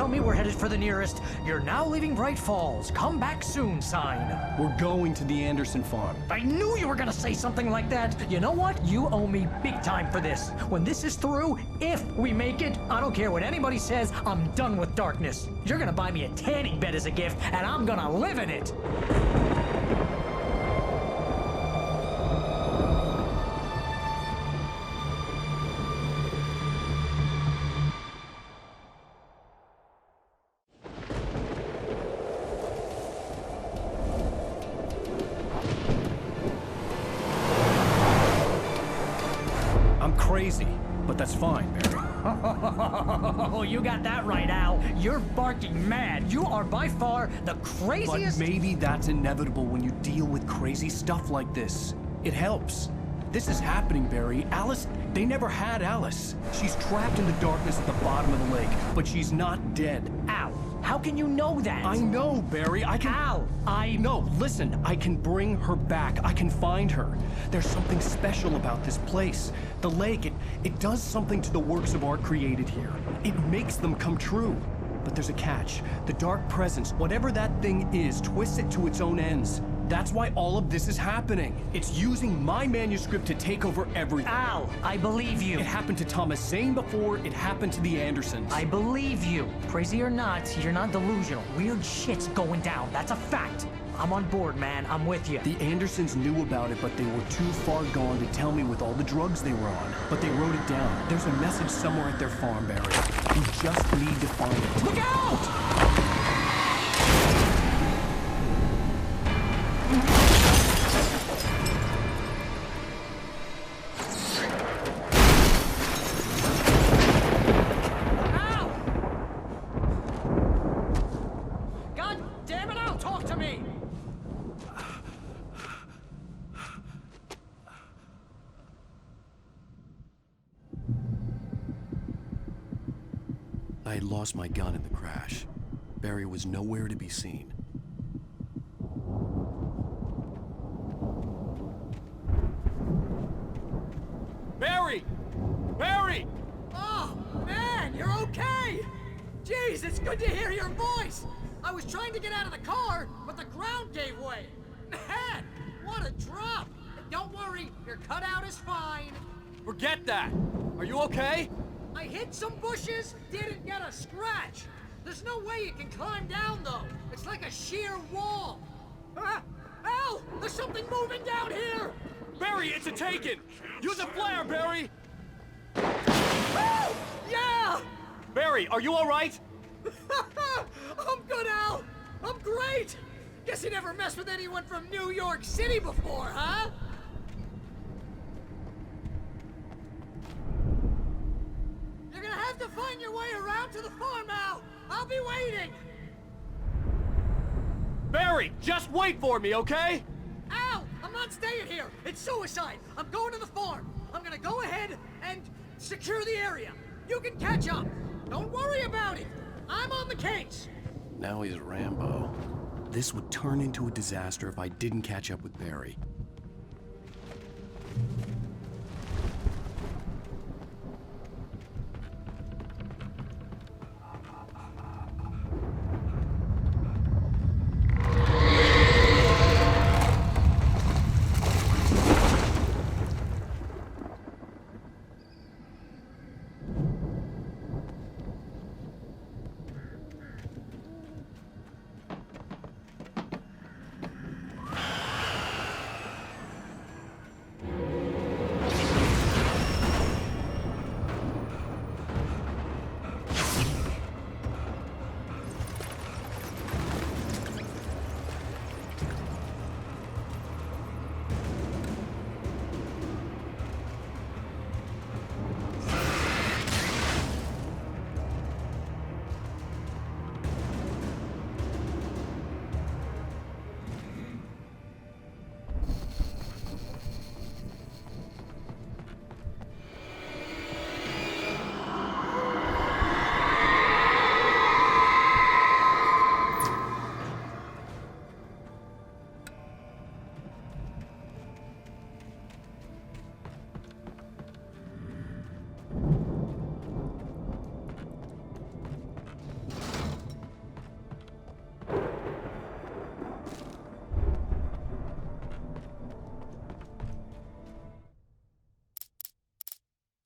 [SPEAKER 14] tell me we're headed for the nearest "You're now leaving Bright Falls. Come back soon" sign.
[SPEAKER 1] We're going to the Anderson farm.
[SPEAKER 14] I knew you were gonna say something like that. You know what? You owe me big time for this. When this is through, if we make it, I don't care what anybody says, I'm done with darkness. You're gonna buy me a tanning bed as a gift, and I'm gonna live in it.
[SPEAKER 1] I'm crazy, but that's fine, Barry.
[SPEAKER 14] Oh, you got that right, Al. You're barking mad. You are by far the craziest...
[SPEAKER 1] But maybe that's inevitable when you deal with crazy stuff like this. It helps. This is happening, Barry. Alice, they never had Alice. She's trapped in the darkness at the bottom of the lake, but she's not dead.
[SPEAKER 14] Al, how can you know that?
[SPEAKER 1] I know, Barry. I can...
[SPEAKER 14] Al,
[SPEAKER 1] No, listen. I can bring her back. I can find her. There's something special about this place. The lake, it does something to the works of art created here. It makes them come true. But there's a catch. The dark presence, whatever that thing is, twists it to its own ends. That's why all of this is happening. It's using my manuscript to take over everything.
[SPEAKER 14] Al, I believe you.
[SPEAKER 1] It happened to Thomas Zane before, it happened to the Andersons.
[SPEAKER 14] I believe you. Crazy or not, you're not delusional. Weird shit's going down. That's a fact. I'm on board, man. I'm with you.
[SPEAKER 1] The Andersons knew about it, but they were too far gone to tell me with all the drugs they were on. But they wrote it down. There's a message somewhere at their farm, Barry. You just need to find it.
[SPEAKER 14] Look out!
[SPEAKER 1] I had lost my gun in the crash. Barry was nowhere to be seen.
[SPEAKER 13] Barry! Barry!
[SPEAKER 2] Oh, man, you're okay! Jeez, it's good to hear your voice! I was trying to get out of the car, but the ground gave way. Man, what a drop! Don't worry, your cutout is fine.
[SPEAKER 13] Forget that! Are you okay?
[SPEAKER 2] I hit some bushes, didn't get a scratch. There's no way you can climb down, though. It's like a sheer wall. Al, there's something moving down here!
[SPEAKER 13] Barry, it's a Taken! Use a flare, Barry!
[SPEAKER 2] Oh, yeah!
[SPEAKER 13] Barry, are you all right?
[SPEAKER 2] I'm good, Al. I'm great. Guess you never messed with anyone from New York City before, huh? You're gonna have to find your way around to the farm, Al. I'll be waiting.
[SPEAKER 13] Barry, just wait for me, okay?
[SPEAKER 2] Al, I'm not staying here. It's suicide. I'm going to the farm. I'm gonna go ahead and secure the area. You can catch up. Don't worry about it. I'm on the case.
[SPEAKER 1] Now he's Rambo. This would turn into a disaster if I didn't catch up with Barry.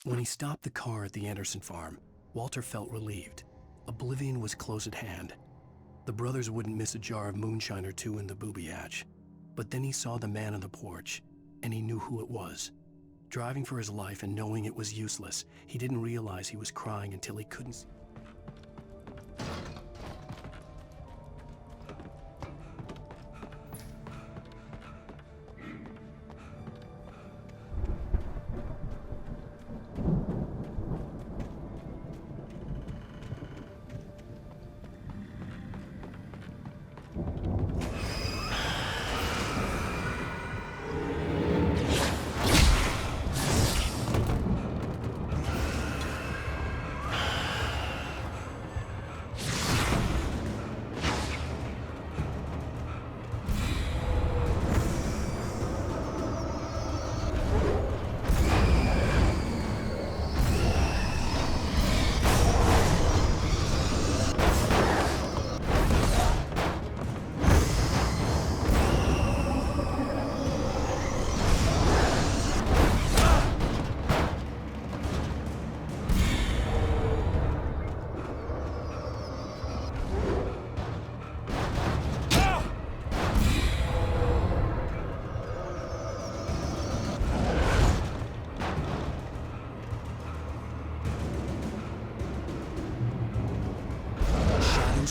[SPEAKER 1] When he stopped the car at the Anderson farm, Walter felt relieved. Oblivion was close at hand. The brothers wouldn't miss a jar of moonshine or two in the booby hatch. But then he saw the man on the porch, and he knew who it was. Driving for his life and knowing it was useless, he didn't realize he was crying until he couldn't.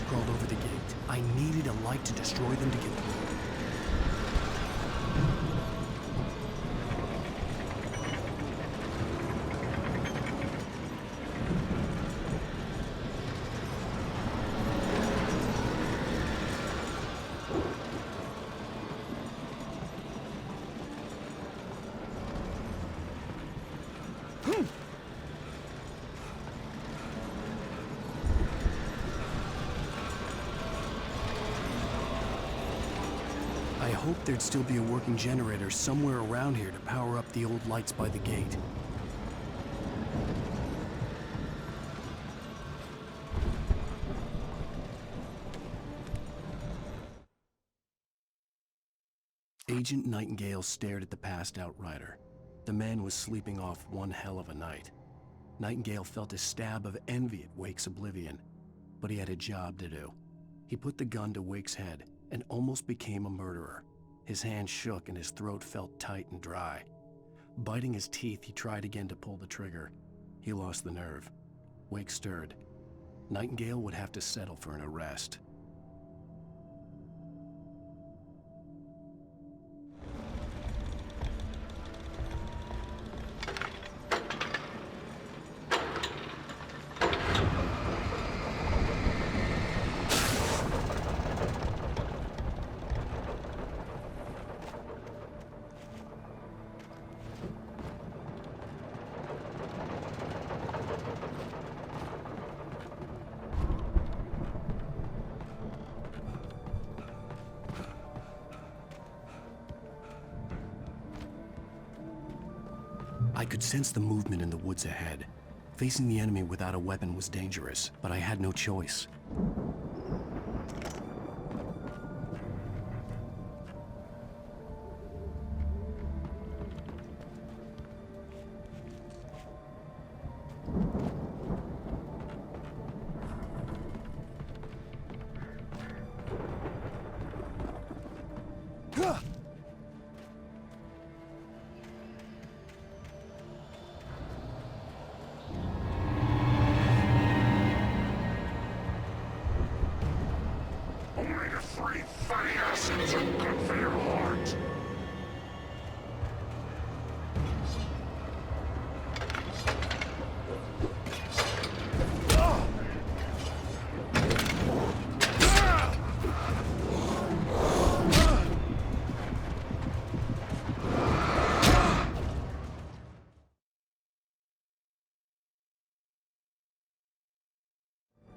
[SPEAKER 1] Crawled over the gate. I needed a light to destroy them to get through. I hoped there'd still be a working generator somewhere around here to power up the old lights by the gate. Agent Nightingale stared at the passed-out rider. The man was sleeping off one hell of a night. Nightingale felt a stab of envy at Wake's oblivion, but he had a job to do. He put the gun to Wake's head and almost became a murderer. His hand shook and his throat felt tight and dry. Biting his teeth, he tried again to pull the trigger. He lost the nerve. Wake stirred. Nightingale would have to settle for an arrest. I could sense the movement in the woods ahead. Facing the enemy without a weapon was dangerous, but I had no choice.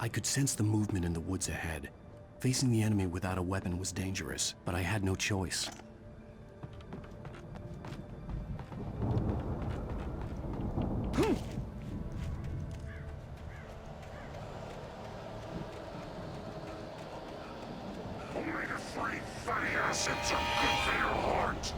[SPEAKER 1] I could sense the movement in the woods ahead. Facing the enemy without a weapon was dangerous, but I had no choice.
[SPEAKER 12] Only the three fatty acids are good for your heart.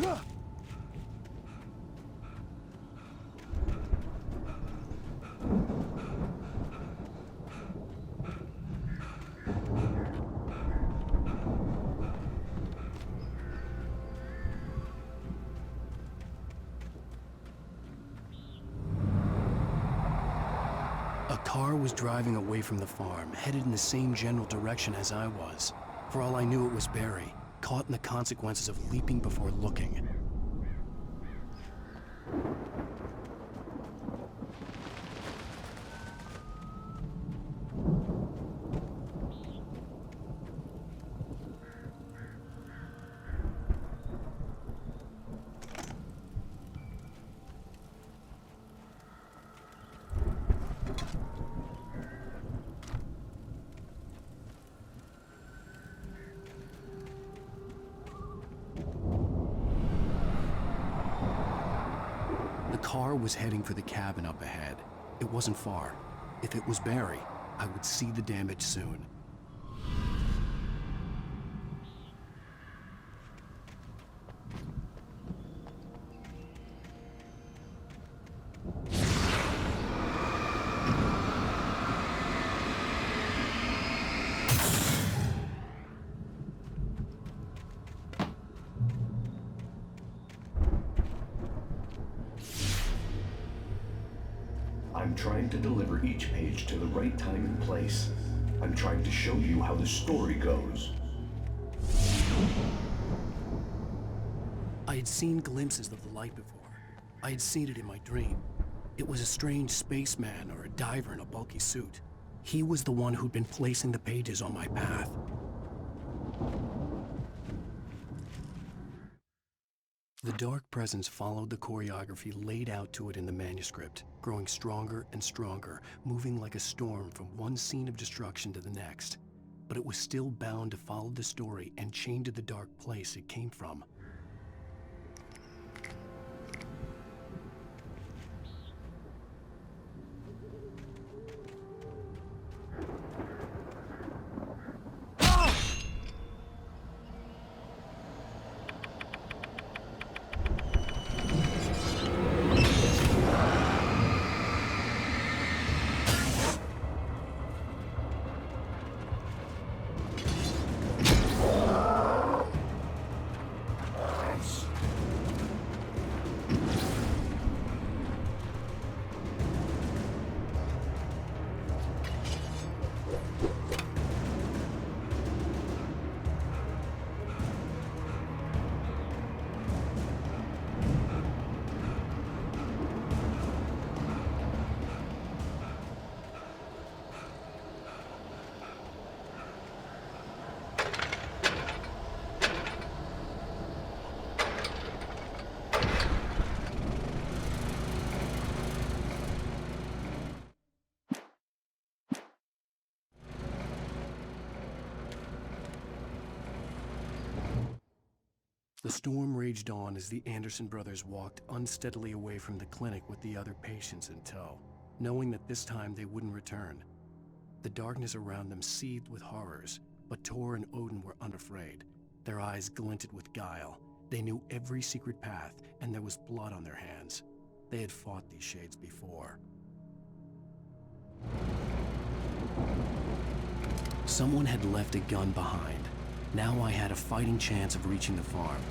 [SPEAKER 1] A car was driving away from the farm, headed in the same general direction as I was. For all I knew, it was Barry, caught in the consequences of leaping before looking. The car was heading for the cabin up ahead. It wasn't far. If it was Barry, I would see the damage soon.
[SPEAKER 15] I'm trying to deliver each page to the right time and place. I'm trying to show you how the story goes.
[SPEAKER 1] I had seen glimpses of the light before. I had seen it in my dream. It was a strange spaceman or a diver in a bulky suit. He was the one who'd been placing the pages on my path. The dark presence followed the choreography laid out to it in the manuscript, growing stronger and stronger, moving like a storm from one scene of destruction to the next. But it was still bound to follow the story and chained to the dark place it came from. The storm raged on as the Anderson brothers walked unsteadily away from the clinic with the other patients in tow, knowing that this time they wouldn't return. The darkness around them seethed with horrors, but Tor and Odin were unafraid. Their eyes glinted with guile. They knew every secret path, and there was blood on their hands. They had fought these shades before. Someone had left a gun behind. Now I had a fighting chance of reaching the farm.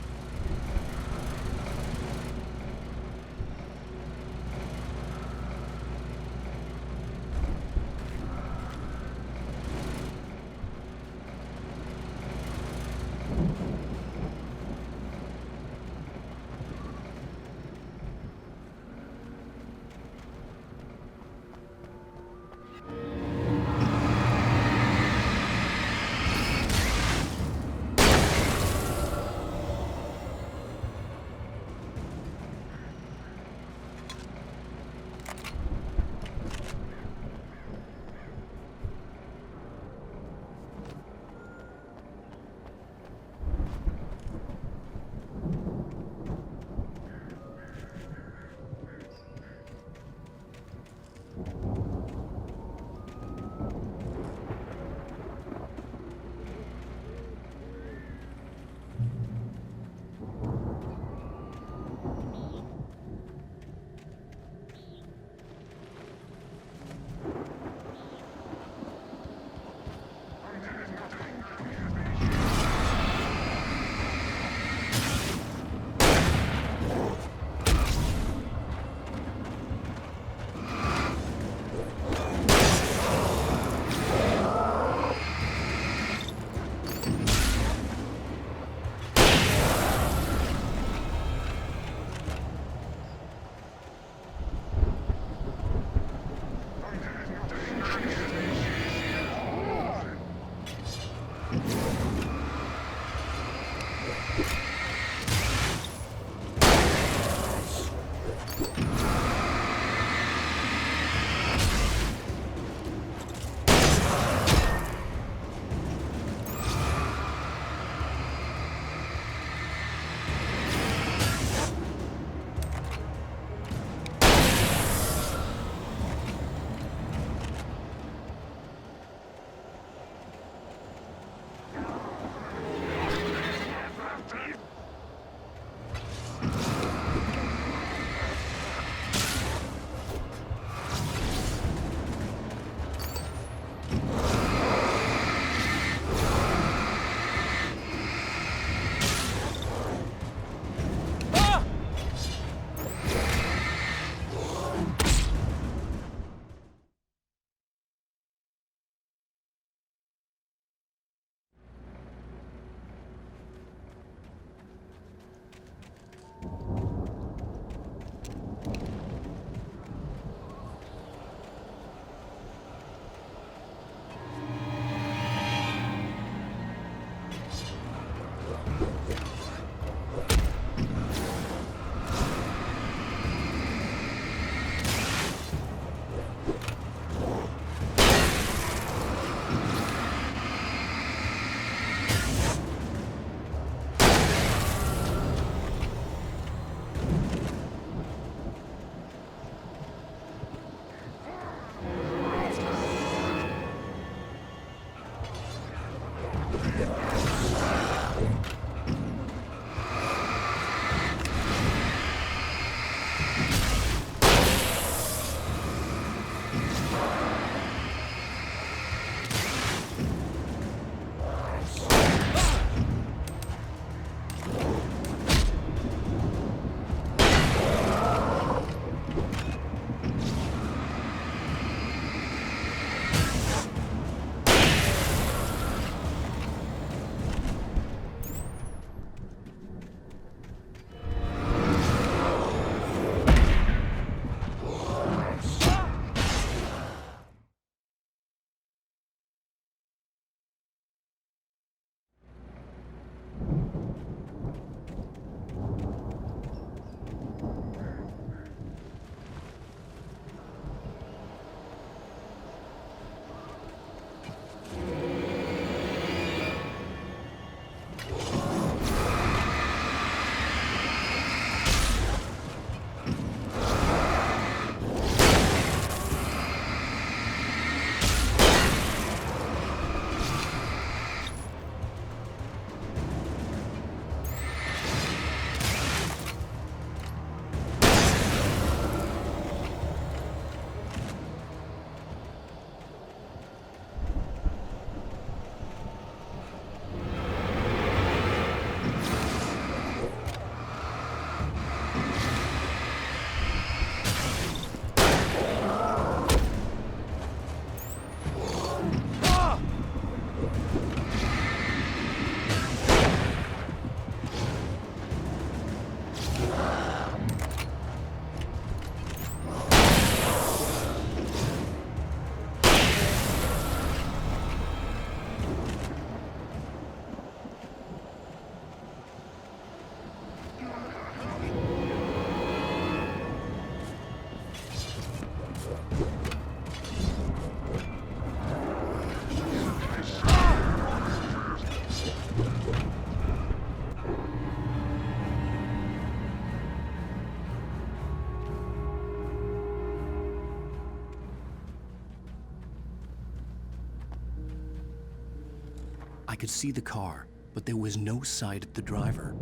[SPEAKER 1] I could see the car, but there was no sight of the driver.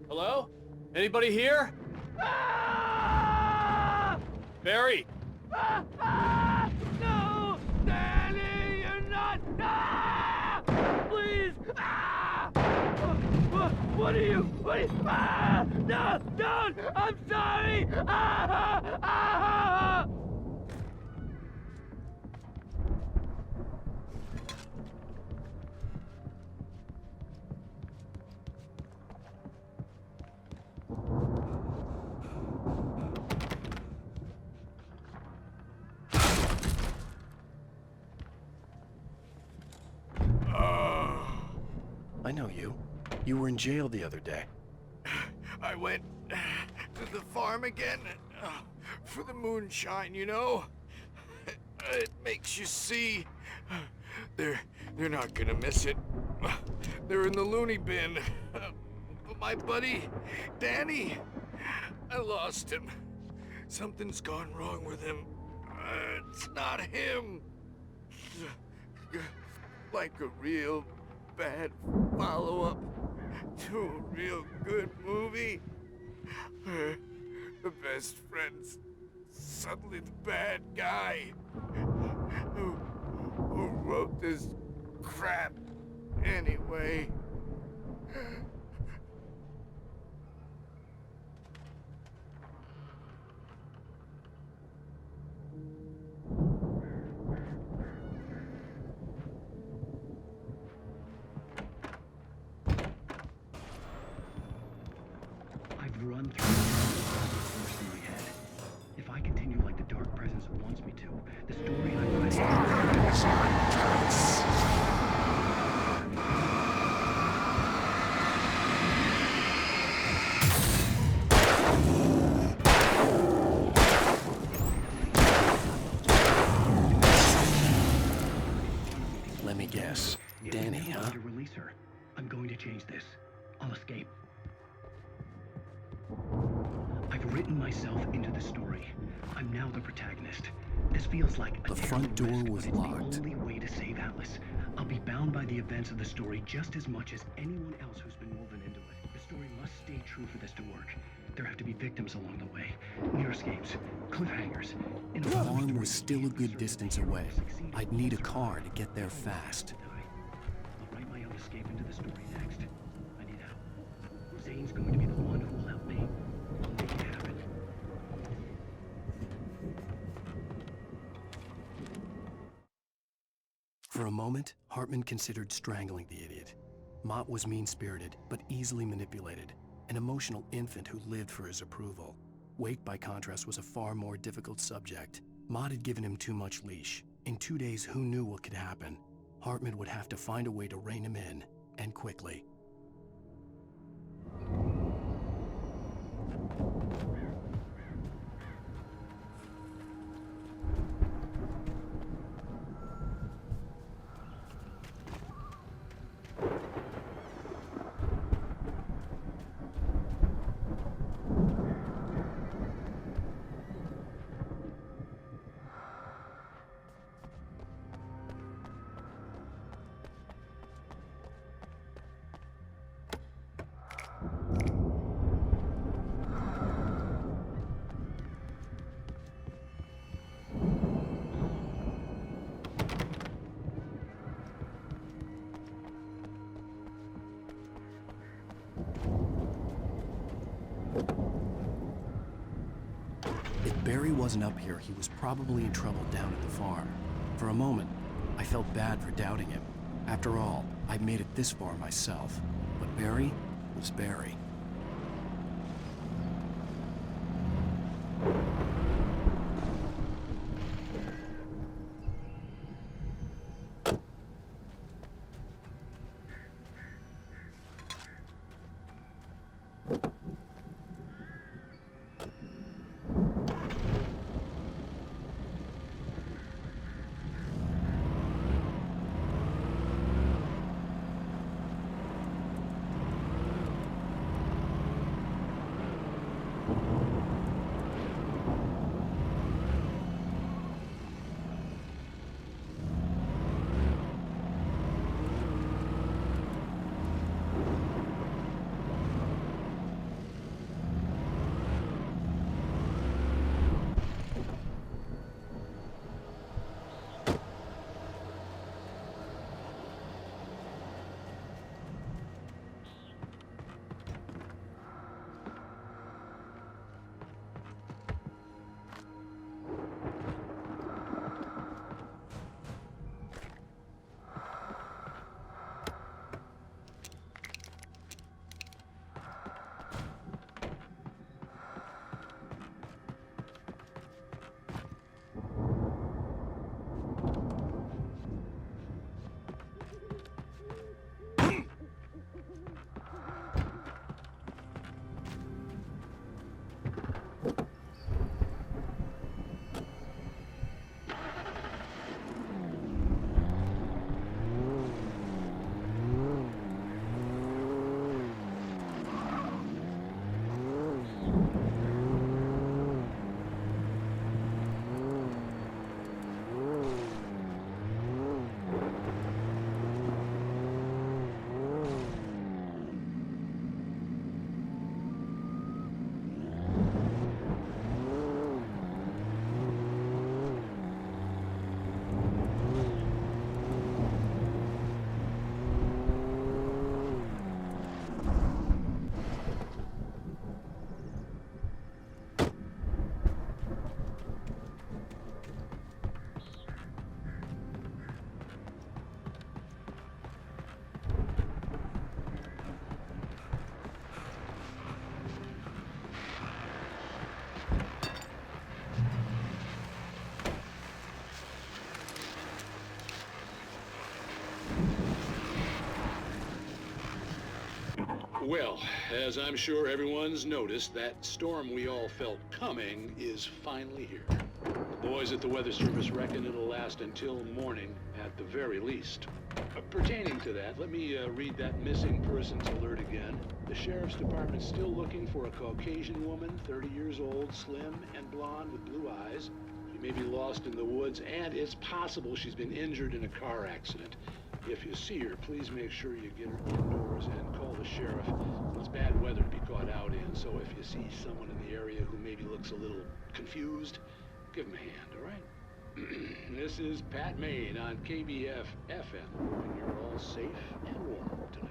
[SPEAKER 13] Hello? Anybody here? Barry!
[SPEAKER 12] No! Danny, you're not! Please! What are you? No! Don't! I'm sorry!
[SPEAKER 1] I know you. You were in jail the other day.
[SPEAKER 8] I went to the farm again for the moonshine, you know? It makes you see. They're not gonna miss it. They're in the loony bin. But my buddy, Danny, I lost him. Something's gone wrong with him. It's not him. Like a real bad follow-up to a real good movie. The best friend's suddenly the bad guy. Who wrote this crap anyway?
[SPEAKER 1] I've run through the in my head. If I continue like the Dark Presence wants me to, the story I'm writing... Let me guess. Danny, huh? To release her. I'm going to change this. I'll escape. I've written myself into the story. I'm now the protagonist. This feels like the front door was locked. The only way to save Alice. I'll be bound by the events of the story just as much as anyone else who's been woven into it. The story must stay true for this to work. There have to be victims along the way. Near escapes, cliffhangers. The farm was still a good distance away. I'd need a car to get there fast. I'll write my own escape into the story next. I need help. Zane's going to be the one who will help me. I'll make it happen. For a moment, Hartman considered strangling the idiot. Mott was mean-spirited, but easily manipulated. An emotional infant who lived for his approval. Wake, by contrast, was a far more difficult subject. Mott had given him too much leash. In 2 days, who knew what could happen? Hartman would have to find a way to rein him in, and quickly. If Barry wasn't up here, he was probably in trouble down at the farm. For a moment, I felt bad for doubting him. After all, I'd made it this far myself. But Barry was Barry.
[SPEAKER 16] Well, as I'm sure everyone's noticed, that storm we all felt coming is finally here. The boys at the Weather Service reckon it'll last until morning at the very least. Pertaining to that, let me read that missing persons alert again. The Sheriff's Department's still looking for a Caucasian woman, 30 years old, slim and blonde with blue eyes. She may be lost in the woods, and it's possible she's been injured in a car accident. If you see her, please make sure you get her indoors and call the sheriff. It's bad weather to be caught out in, so if you see someone in the area who maybe looks a little confused, give him a hand, all right? This is Pat Maine on KBF FM, and you're all safe and warm tonight.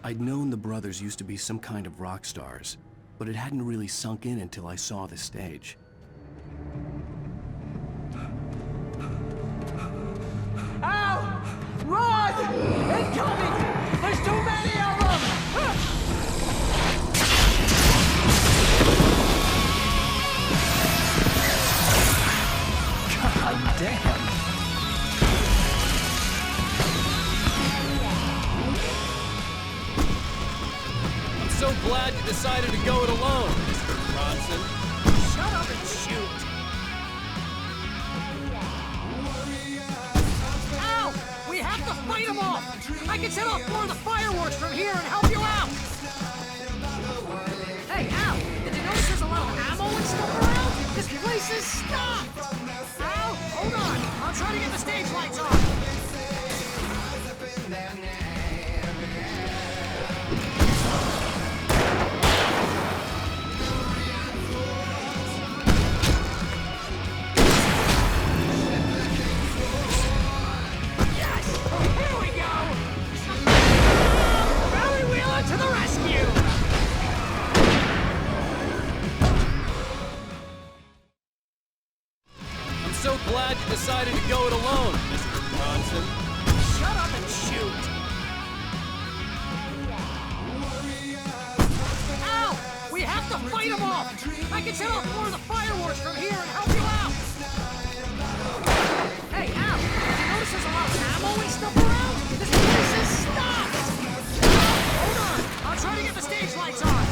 [SPEAKER 1] I'd known the brothers used to be some kind of rock stars, but it hadn't really sunk in until I saw the stage.
[SPEAKER 14] Ow! Run! Incoming! There's too many of them! God damn!
[SPEAKER 13] I'm so glad you decided to go it alone, Mr. Bronson.
[SPEAKER 2] Shut up and shoot! Ow! We have to fight them off! I can set off more of the fireworks from here and help you out! Hey, Al! Did you notice there's a lot of ammo and stuff around? This place is stopped! Al, hold on! I'll try to get the stage lights on!
[SPEAKER 13] So glad you decided to go it alone, Mr. Bronson.
[SPEAKER 2] Shut up and shoot! Ow! We have to fight them off! I can set off more of the fireworks from here and help you out! Hey, Al! Did you notice there's a lot of ammo and stuff around? This place is stopped! Hold on! I'll try to get the stage lights on!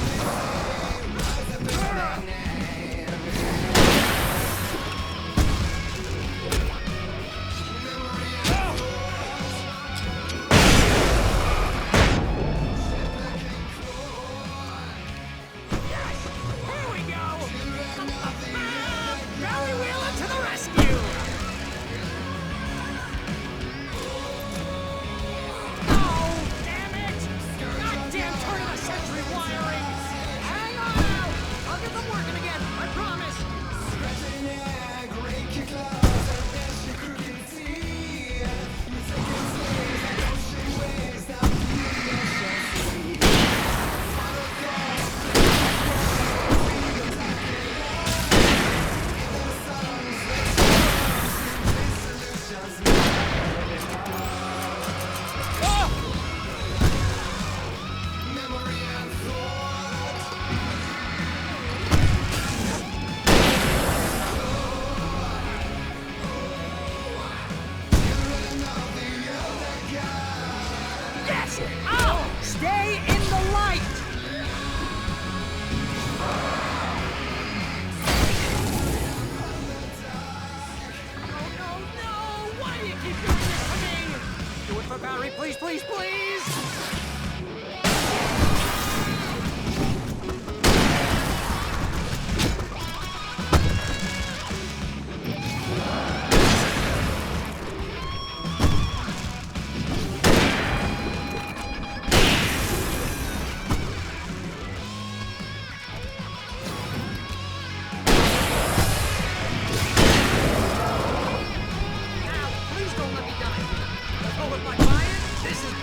[SPEAKER 2] Stay in the light! No! Why do you keep doing this to me? Do it for Barry, please, please, please!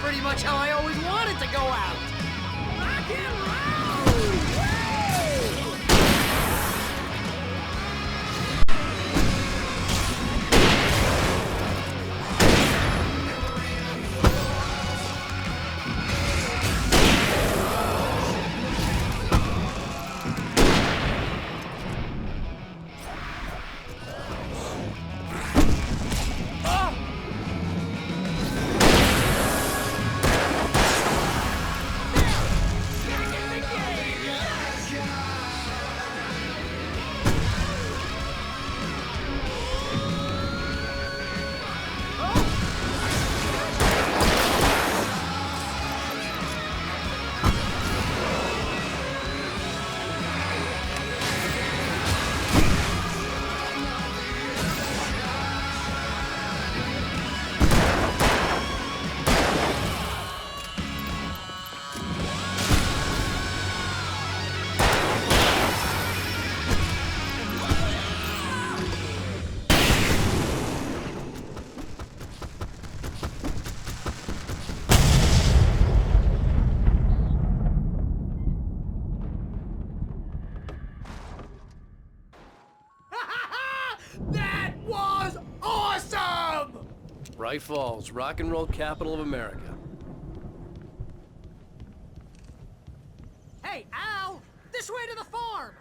[SPEAKER 2] Pretty much
[SPEAKER 13] Bright Falls, rock and roll capital of America.
[SPEAKER 2] Hey, Al! This way to the farm!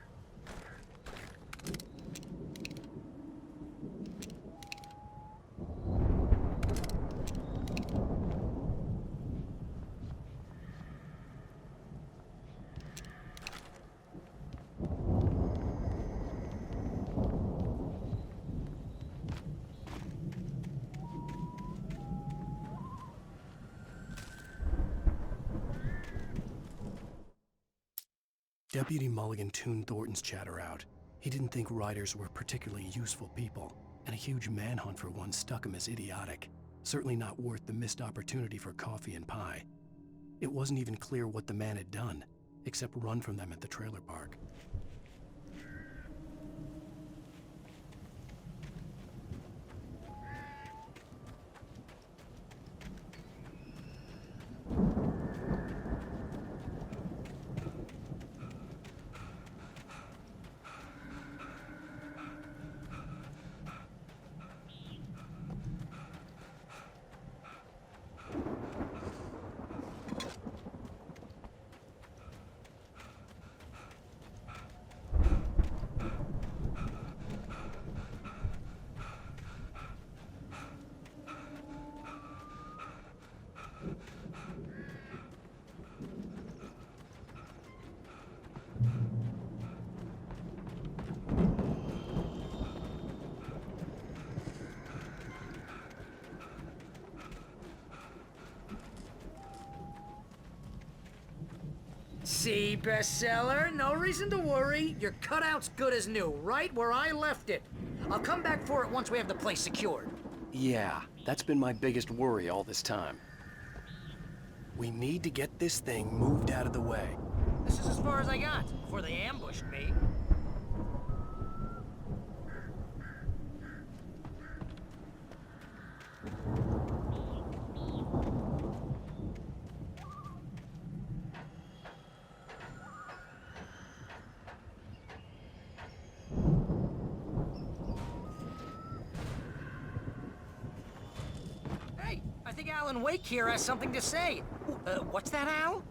[SPEAKER 1] Deputy Mulligan tuned Thornton's chatter out. He didn't think riders were particularly useful people, and a huge manhunt for one struck him as idiotic. Certainly not worth the missed opportunity for coffee and pie. It wasn't even clear what the man had done, except run from them at the trailer park.
[SPEAKER 2] See, bestseller? No reason to worry. Your cutout's good as new, right where I left it. I'll come back for it once we have the place secured.
[SPEAKER 1] Yeah, that's been my biggest worry all this time. We need to get this thing moved out of the way.
[SPEAKER 2] This is as far as I got before they ambushed me. Alan Wake here has something to say. What's that, Al?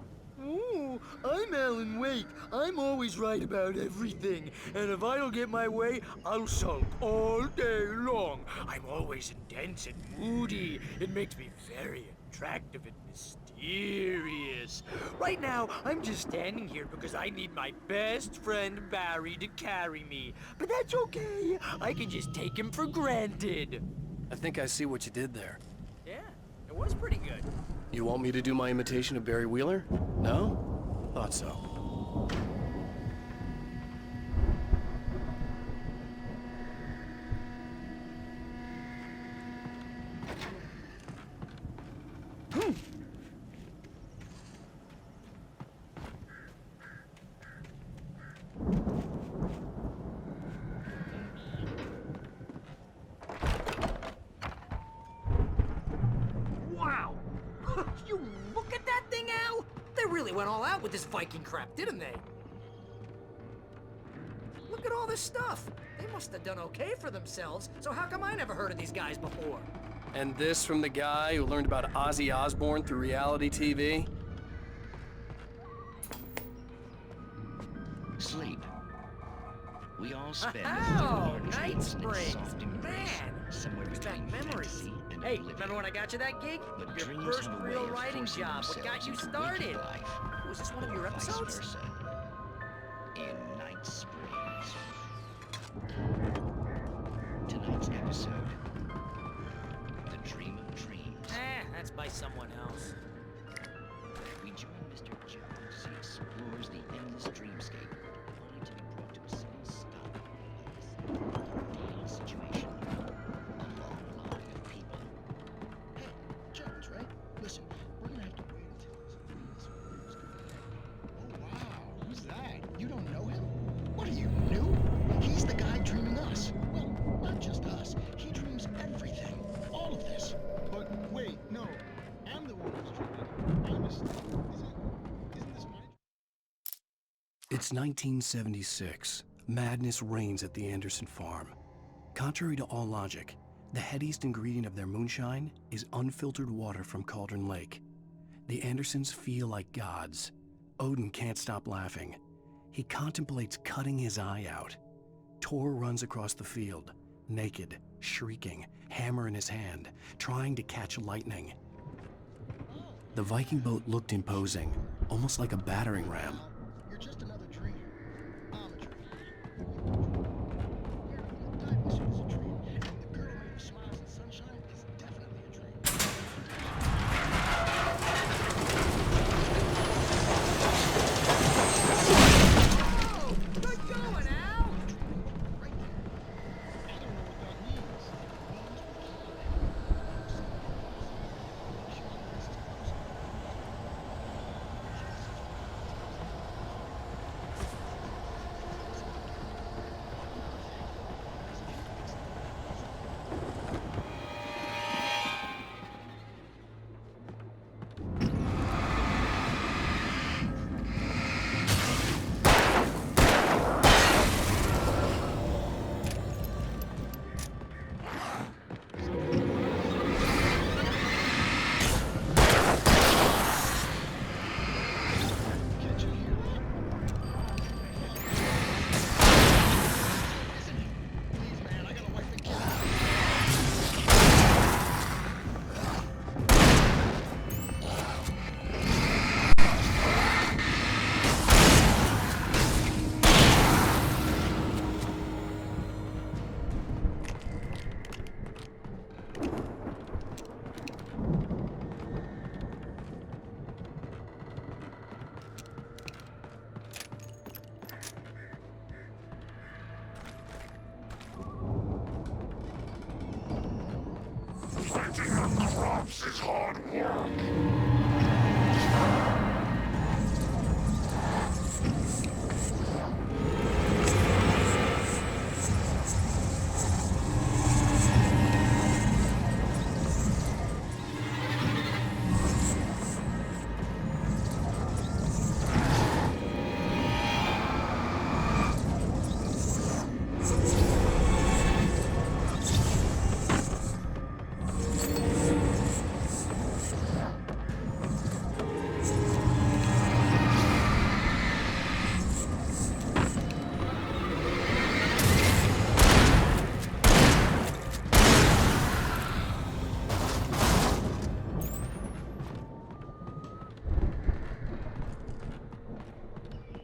[SPEAKER 17] Ooh, I'm Alan Wake. I'm always right about everything. And if I don't get my way, I'll sulk all day long. I'm always intense and moody. It makes me very attractive and mysterious. Right now, I'm just standing here because I need my best friend Barry to carry me. But that's okay. I can just take him for granted.
[SPEAKER 1] I think I see what you did there.
[SPEAKER 2] Yeah, it was pretty good.
[SPEAKER 1] You want me to do my imitation of Barry Wheeler? No? Thought so.
[SPEAKER 2] Wow! You look at that thing, Al! They really went all out with this Viking crap, didn't they? Look at all this stuff. They must have done okay for themselves, so how come I never heard of these guys before?
[SPEAKER 1] And this from the guy who learned about Ozzy Osbourne through reality TV?
[SPEAKER 18] Sleep. We all spend
[SPEAKER 2] Oh, Night Springs! Man! Brings back memories. Hey, remember when I got you that gig? Your first real writing job. What got you started? Was this one of your episodes?
[SPEAKER 18] In Night Springs. Tonight's episode. The Dream of Dreams.
[SPEAKER 2] That's by someone else.
[SPEAKER 18] We join Mr. Jones as he explores the endless dreamscape, only to be brought to a sudden stop. A situation. A long line of people. Hey, Jones, right? Listen, we're gonna have to wait until this
[SPEAKER 12] Oh, wow. Who's that? You don't know him? What are you, new? He's the guy dreaming us. Well, not just us. He dreams everything. All of this. But wait, no. I'm the one who's dreaming. I'm isn't this my...
[SPEAKER 1] It's 1976. Madness reigns at the Anderson farm. Contrary to all logic, The headiest ingredient of their moonshine is unfiltered water from Cauldron Lake. The Andersons feel like gods. Odin can't stop laughing. He contemplates cutting his eye out. Tor runs across the field, naked, shrieking, hammer in his hand, trying to catch lightning. The Viking boat looked imposing, almost like a battering ram.
[SPEAKER 12] You're just another dream. I'm a dream. Dinosaur is a dream, and the girl made of smiles and sunshine is definitely a dream.
[SPEAKER 2] Oh, good going, Al!
[SPEAKER 12] Right there. I don't know what that means.
[SPEAKER 9] Fighting the crops is hard work.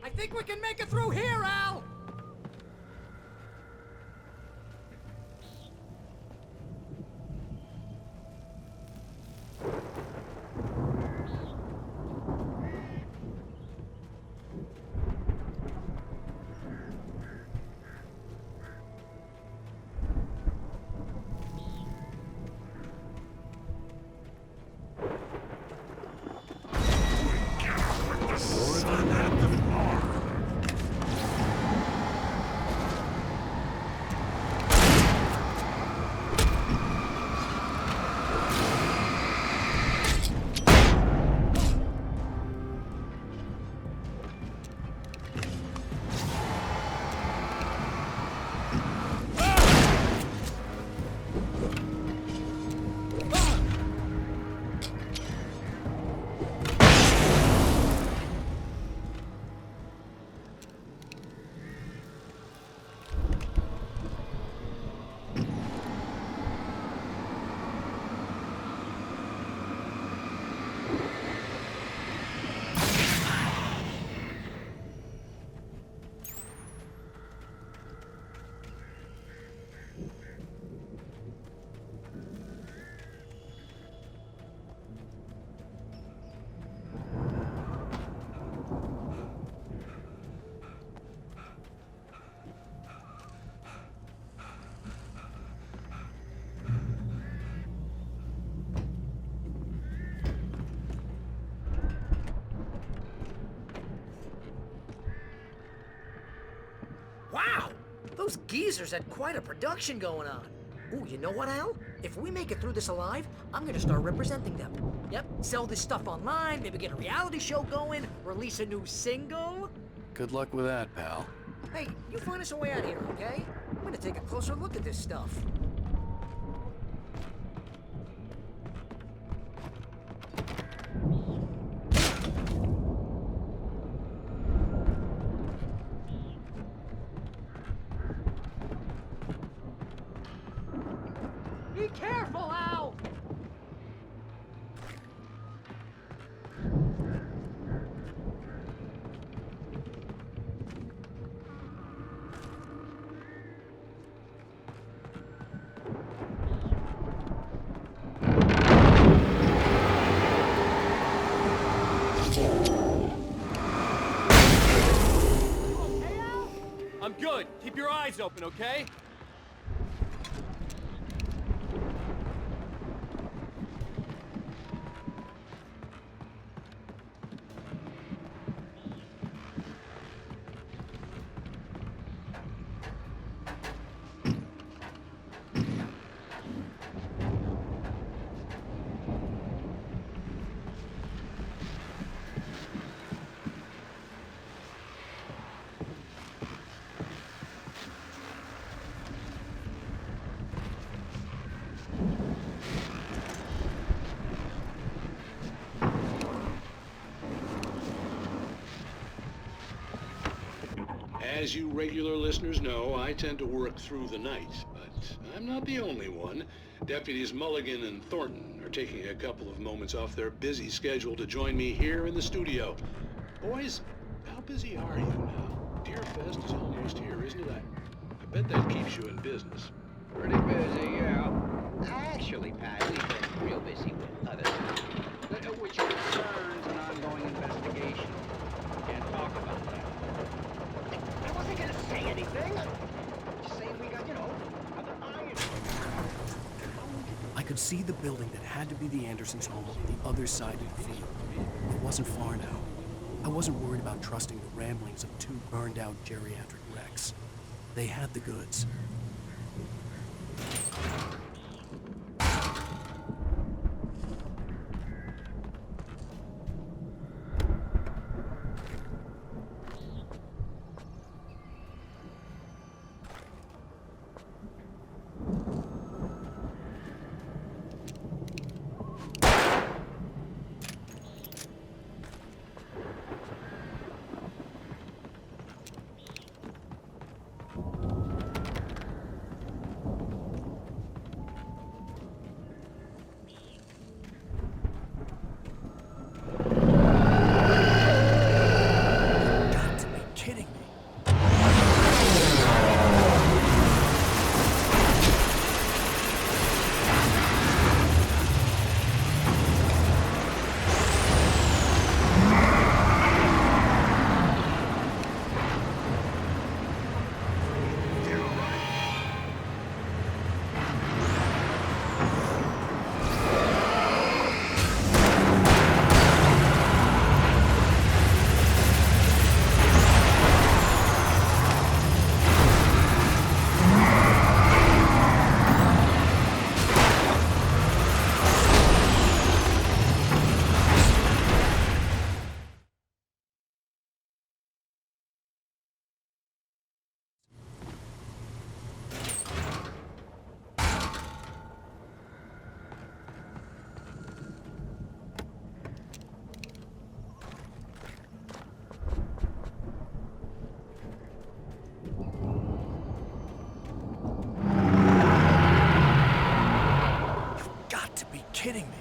[SPEAKER 2] I think we can make it through here, Al!
[SPEAKER 17] Wow! Those geezers had quite a production going on. Ooh, you know what, Al? If we make it through this alive, I'm gonna start representing them. Yep, sell this stuff online, maybe get a reality show going, release a new single.
[SPEAKER 1] Good luck with that, pal.
[SPEAKER 17] Hey, you find us a way out here, okay? I'm gonna take a closer look at this stuff.
[SPEAKER 13] good. Keep your eyes open, okay?
[SPEAKER 16] As you regular listeners know, I tend to work through the night, but I'm not the only one. Deputies Mulligan and Thornton are taking a couple of moments off their busy schedule to join me here in the studio. Boys, how busy are you now? Deer Fest is almost here, isn't it? I bet that keeps you in business.
[SPEAKER 19] Pretty busy, yeah. Actually, Pat, we've been real busy with other things, which concerns an ongoing investigation. Can't talk about that. I wasn't gonna say anything. Just saying we got, other irons.
[SPEAKER 1] I could see the building that had to be the Andersons' home on the other side of the field. It wasn't far now. I wasn't worried about trusting the ramblings of two burned-out geriatric wrecks. They had the goods. Kidding me.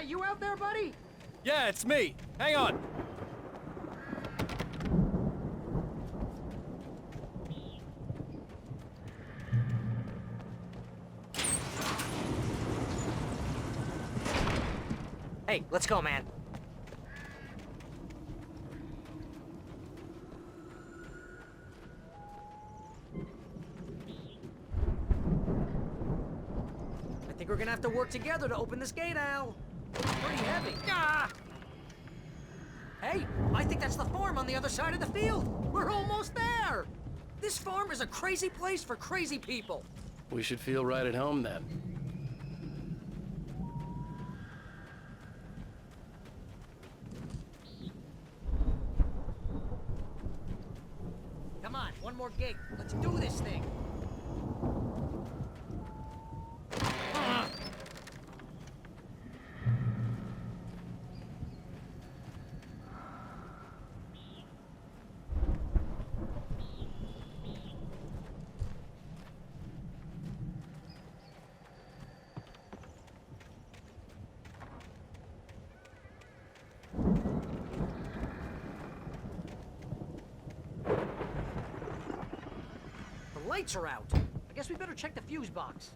[SPEAKER 2] that you out there, buddy?
[SPEAKER 13] Yeah, it's me. Hang on.
[SPEAKER 2] Hey, let's go, man. I think we're gonna have to work together to open this gate, Al. It's pretty heavy. Ah! Hey, I think that's the farm on the other side of the field. We're almost there. This farm is a crazy place for crazy people.
[SPEAKER 1] We should feel right at home then.
[SPEAKER 2] Come on, one more gate. Let's do this thing. The lights are out. I guess we better check the fuse box.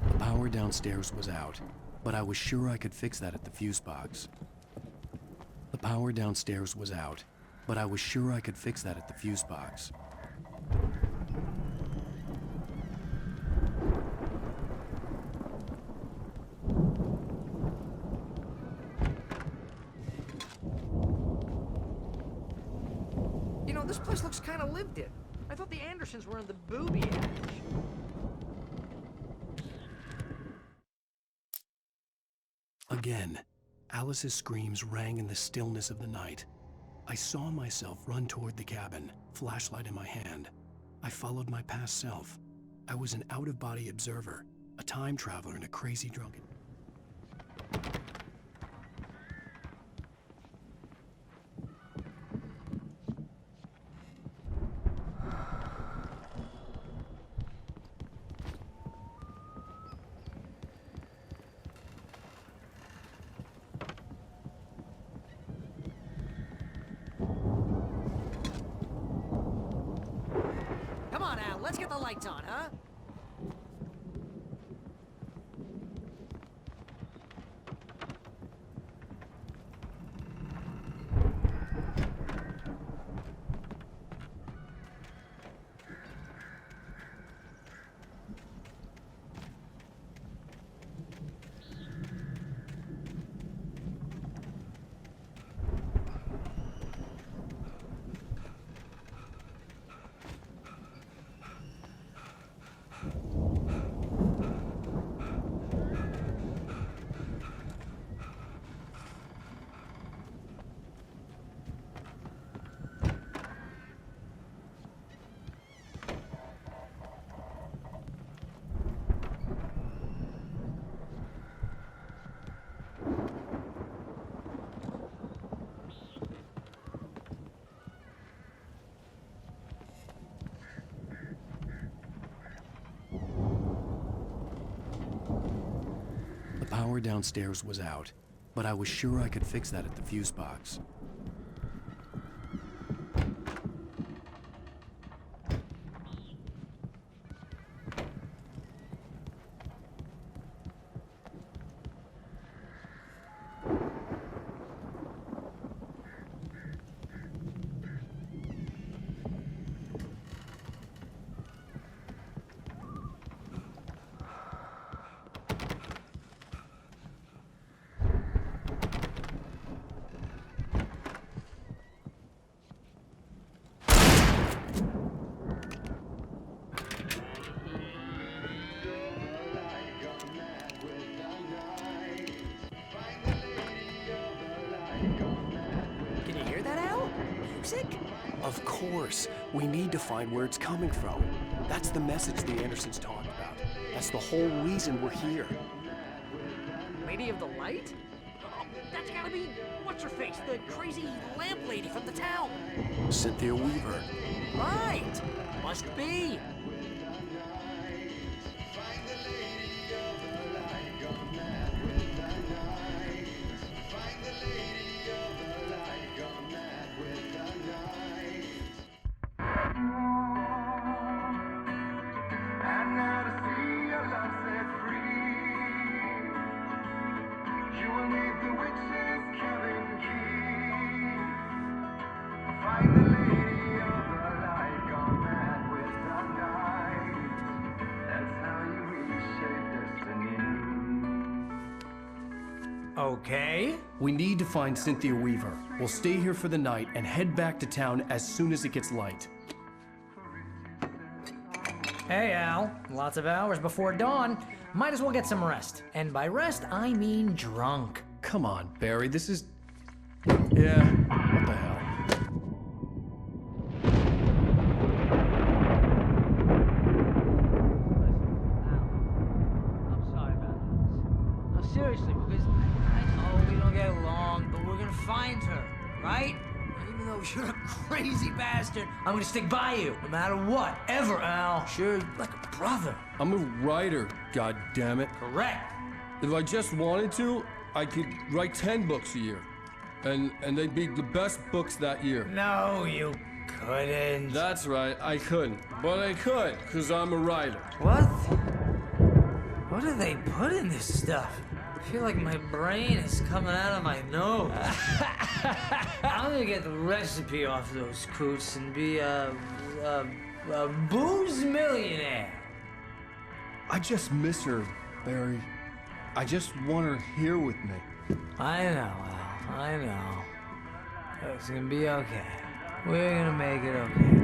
[SPEAKER 1] The power downstairs was out, but I was sure I could fix that at the fuse box. The power downstairs was out, but I was sure I could fix that at the fuse box.
[SPEAKER 2] You know, this place looks kind of lived in. I thought the Andersons were in the booby age.
[SPEAKER 1] Again, Alice's screams rang in the stillness of the night. I saw myself run toward the cabin, flashlight in my hand. I followed my past self. I was an out-of-body observer, a time traveler and a crazy drunken.
[SPEAKER 2] Come on, Al, let's get the lights on, huh?
[SPEAKER 1] The power downstairs was out, but I was sure I could fix that at the fuse box.
[SPEAKER 2] Can you hear that, Al? Music?
[SPEAKER 1] Of course. We need to find where it's coming from. That's the message the Andersons talked about. That's the whole reason we're here.
[SPEAKER 2] Lady of the Light? Oh, that's gotta be... What's What's her face? The crazy lamp lady from the town.
[SPEAKER 1] Cynthia Weaver.
[SPEAKER 2] Right. Must be.
[SPEAKER 14] Okay.
[SPEAKER 1] We need to find Cynthia Weaver. We'll stay here for the night and head back to town as soon as it gets light.
[SPEAKER 14] Hey, Al. Lots of hours before dawn. Might as well get some rest. And by rest, I mean drunk.
[SPEAKER 1] Come on, Barry, this is... Yeah, what the hell?
[SPEAKER 6] I'm sorry about this. No, seriously, because I know we don't get along, but we're gonna find her, right? And even though you're a crazy bastard, I'm gonna stick by you, no matter what, ever, Al. Sure, like a brother.
[SPEAKER 20] I'm a writer, goddammit.
[SPEAKER 6] Correct.
[SPEAKER 20] If I just wanted to, I could write 10 books a year. And they'd be the best books that year.
[SPEAKER 6] No, you couldn't.
[SPEAKER 20] That's right, I couldn't. But I could, because I'm a writer.
[SPEAKER 6] What? What do they put in this stuff? I feel like my brain is coming out of my nose. I'm gonna get the recipe off those coots and be a booze millionaire.
[SPEAKER 20] I just miss her, Barry. I just want her here with me.
[SPEAKER 6] I know, Al. I know. It's gonna be okay. We're gonna make it okay.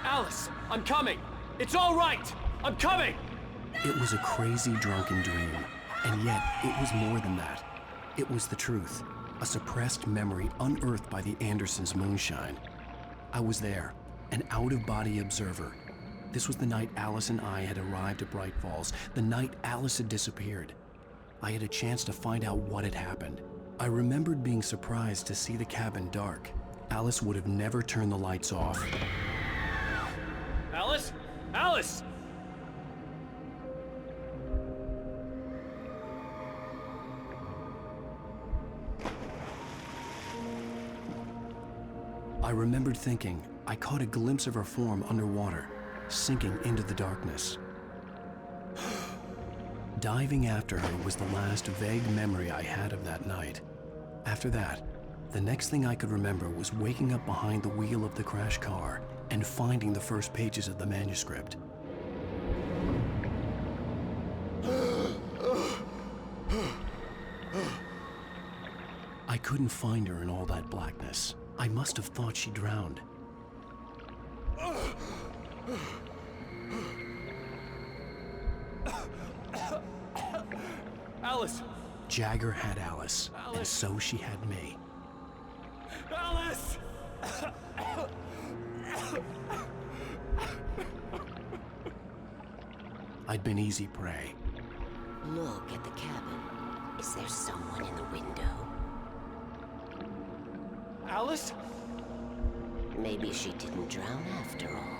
[SPEAKER 13] Alice, I'm coming! It's all right! I'm coming!
[SPEAKER 1] It was a crazy, drunken dream, and yet it was more than that. It was the truth, a suppressed memory unearthed by the Andersons' moonshine. I was there, an out-of-body observer. This was the night Alice and I had arrived at Bright Falls, the night Alice had disappeared. I had a chance to find out what had happened. I remembered being surprised to see the cabin dark. Alice would have never turned the lights off.
[SPEAKER 13] Alice? Alice!
[SPEAKER 1] I remembered thinking I caught a glimpse of her form underwater, sinking into the darkness. Diving after her was the last vague memory I had of that night. After that, the next thing I could remember was waking up behind the wheel of the crash car and finding the first pages of the manuscript. I couldn't find her in all that blackness. I must have thought she drowned.
[SPEAKER 13] Alice!
[SPEAKER 1] Jagger had Alice, and so she had me.
[SPEAKER 13] Alice!
[SPEAKER 1] I'd been easy prey.
[SPEAKER 21] Look at the cabin. Is there someone in the window?
[SPEAKER 13] Alice?
[SPEAKER 21] Maybe she didn't drown after all.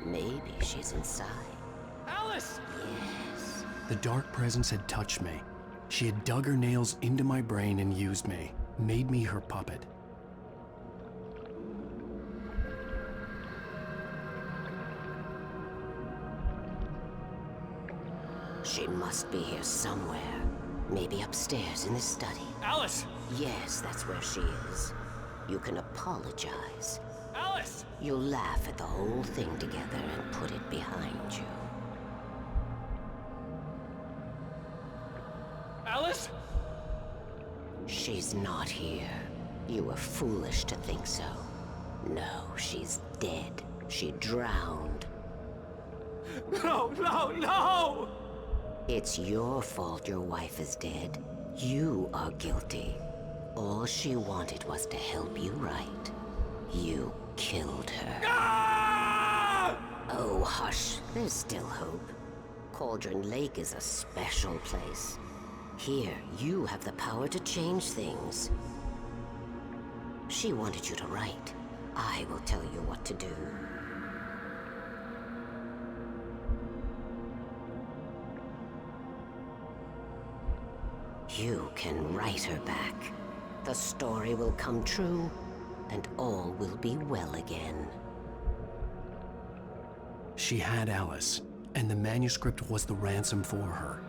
[SPEAKER 21] Maybe she's inside.
[SPEAKER 13] Alice!
[SPEAKER 21] Yes.
[SPEAKER 1] The dark presence had touched me. She had dug her nails into my brain and used me, made me her puppet.
[SPEAKER 21] She must be here somewhere. Maybe upstairs in the study.
[SPEAKER 13] Alice!
[SPEAKER 21] Yes, that's where she is. You can apologize.
[SPEAKER 13] Alice!
[SPEAKER 21] You'll laugh at the whole thing together and put it behind you.
[SPEAKER 13] Alice?
[SPEAKER 21] She's not here. You were foolish to think so. No, she's dead. She drowned.
[SPEAKER 13] No, no, no!
[SPEAKER 21] It's your fault your wife is dead. You are guilty. All she wanted was to help you right. You killed her.
[SPEAKER 13] Ah!
[SPEAKER 21] Oh, hush. There's still hope. Cauldron Lake is a special place. Here, you have the power to change things. She wanted you to write. I will tell you what to do. You can write her back. The story will come true, and all will be well again.
[SPEAKER 1] She had Alice, and the manuscript was the ransom for her.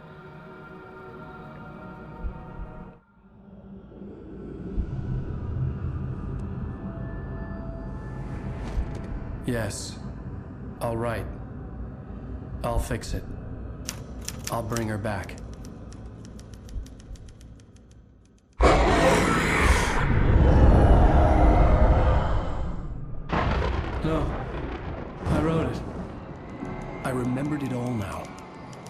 [SPEAKER 1] Yes. All right. I'll fix it. I'll bring her back. No. I wrote it. I remembered it all now.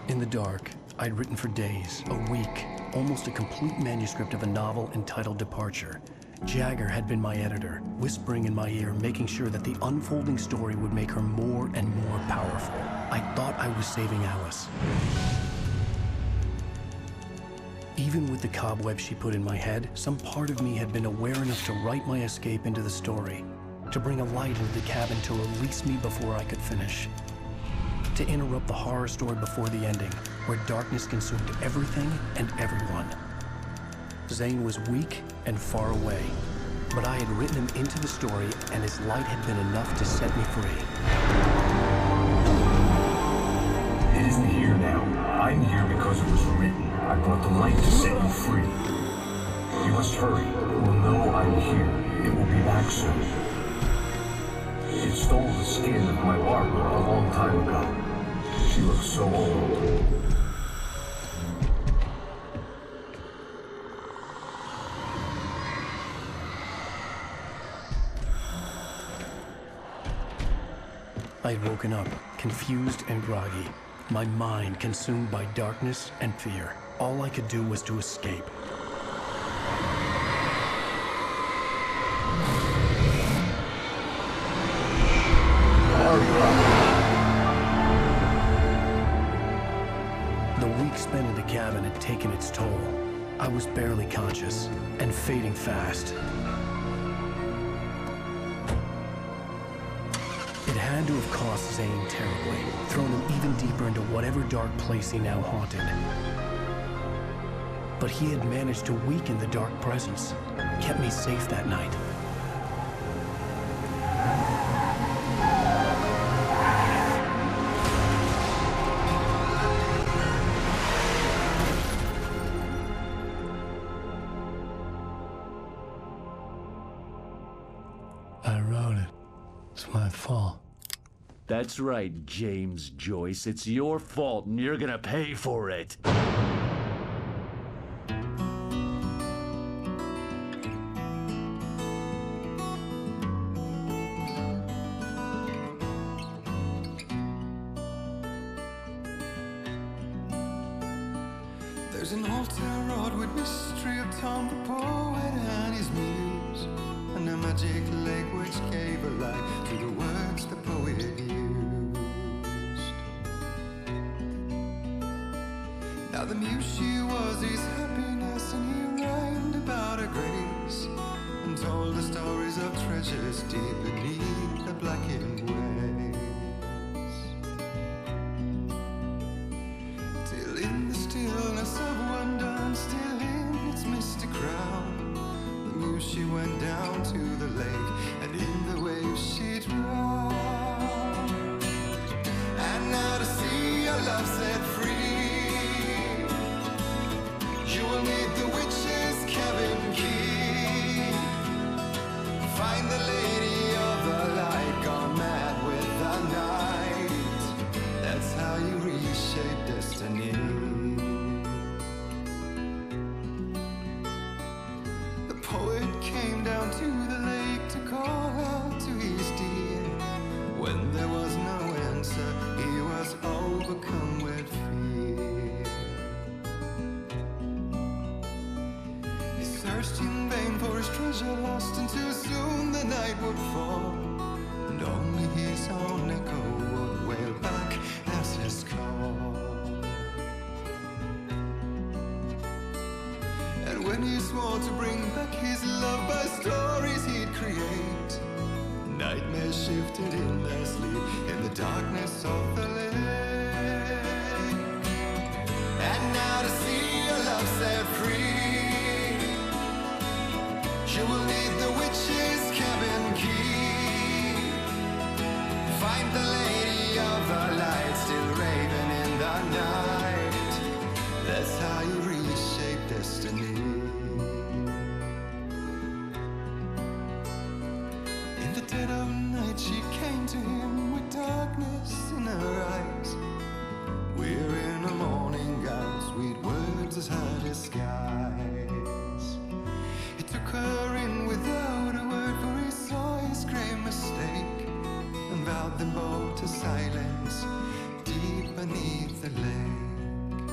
[SPEAKER 1] In the dark, I'd written for days, a week, almost a complete manuscript of a novel entitled Departure. Jagger had been my editor, whispering in my ear, making sure that the unfolding story would make her more and more powerful. I thought I was saving Alice. Even with the cobweb she put in my head, some part of me had been aware enough to write my escape into the story, to bring a light into the cabin to release me before I could finish, to interrupt the horror story before the ending, where darkness consumed everything and everyone. Zane was weak and far away, but I had written him into the story, and his light had been enough to set me free.
[SPEAKER 15] It isn't here now. I'm here because it was written. I brought the light to set you free. You must hurry. It will know I'm here. It will be back soon. It stole the skin of my Barbara a long time ago. She looks so old.
[SPEAKER 1] I had woken up, confused and groggy, my mind consumed by darkness and fear. All I could do was to escape. The week spent in the cabin had taken its toll. I was barely conscious, and fading fast. It had to have cost Zane terribly, thrown him even deeper into whatever dark place he now haunted. But he had managed to weaken the dark presence, kept me safe that night. I wrote it. It's my fault.
[SPEAKER 3] That's right, James Joyce. It's your fault, and you're gonna pay for it.
[SPEAKER 22] There's an old town road with mystery of Tom the poet and his muse, and a magic lake which gave a light to the words the poet used. Now the muse she was his happiness, and he rhymed about her grace, and told the stories of treasures deep beneath the blackened waves. Till in the stillness of wonder, still in its misty crown, the muse she went down to the lake, and in the waves she drowned. And now to see your love set free, searched in vain for his treasure lost, and too soon the night would fall, and only his own echo would wail back as his call. And when he swore to bring back his love by stories he'd create, nightmares shifted in their sleep in the darkness of the lake. And now to see your love set free, she will need the witch's cabin key. Find the lady of the light still raving in the night. That's how you reshape destiny. In the dead of night she came to him with darkness in her eyes. We're in a morning gown, sweet words as her disguise. He took her in without a word, for he saw his grave mistake, and vowed them both to silence deep beneath the lake.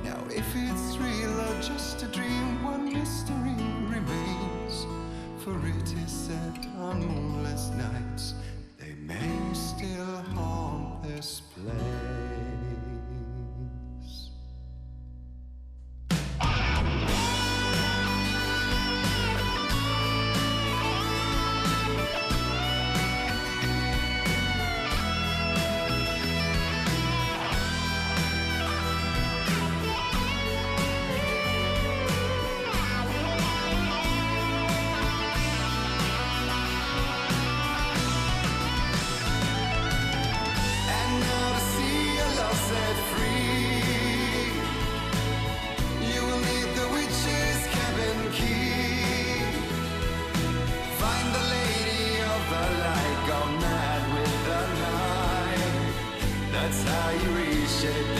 [SPEAKER 22] Now if it's real or just a dream, one mystery remains, for it is said on moonless nights they may still haunt this place. That's how you reshape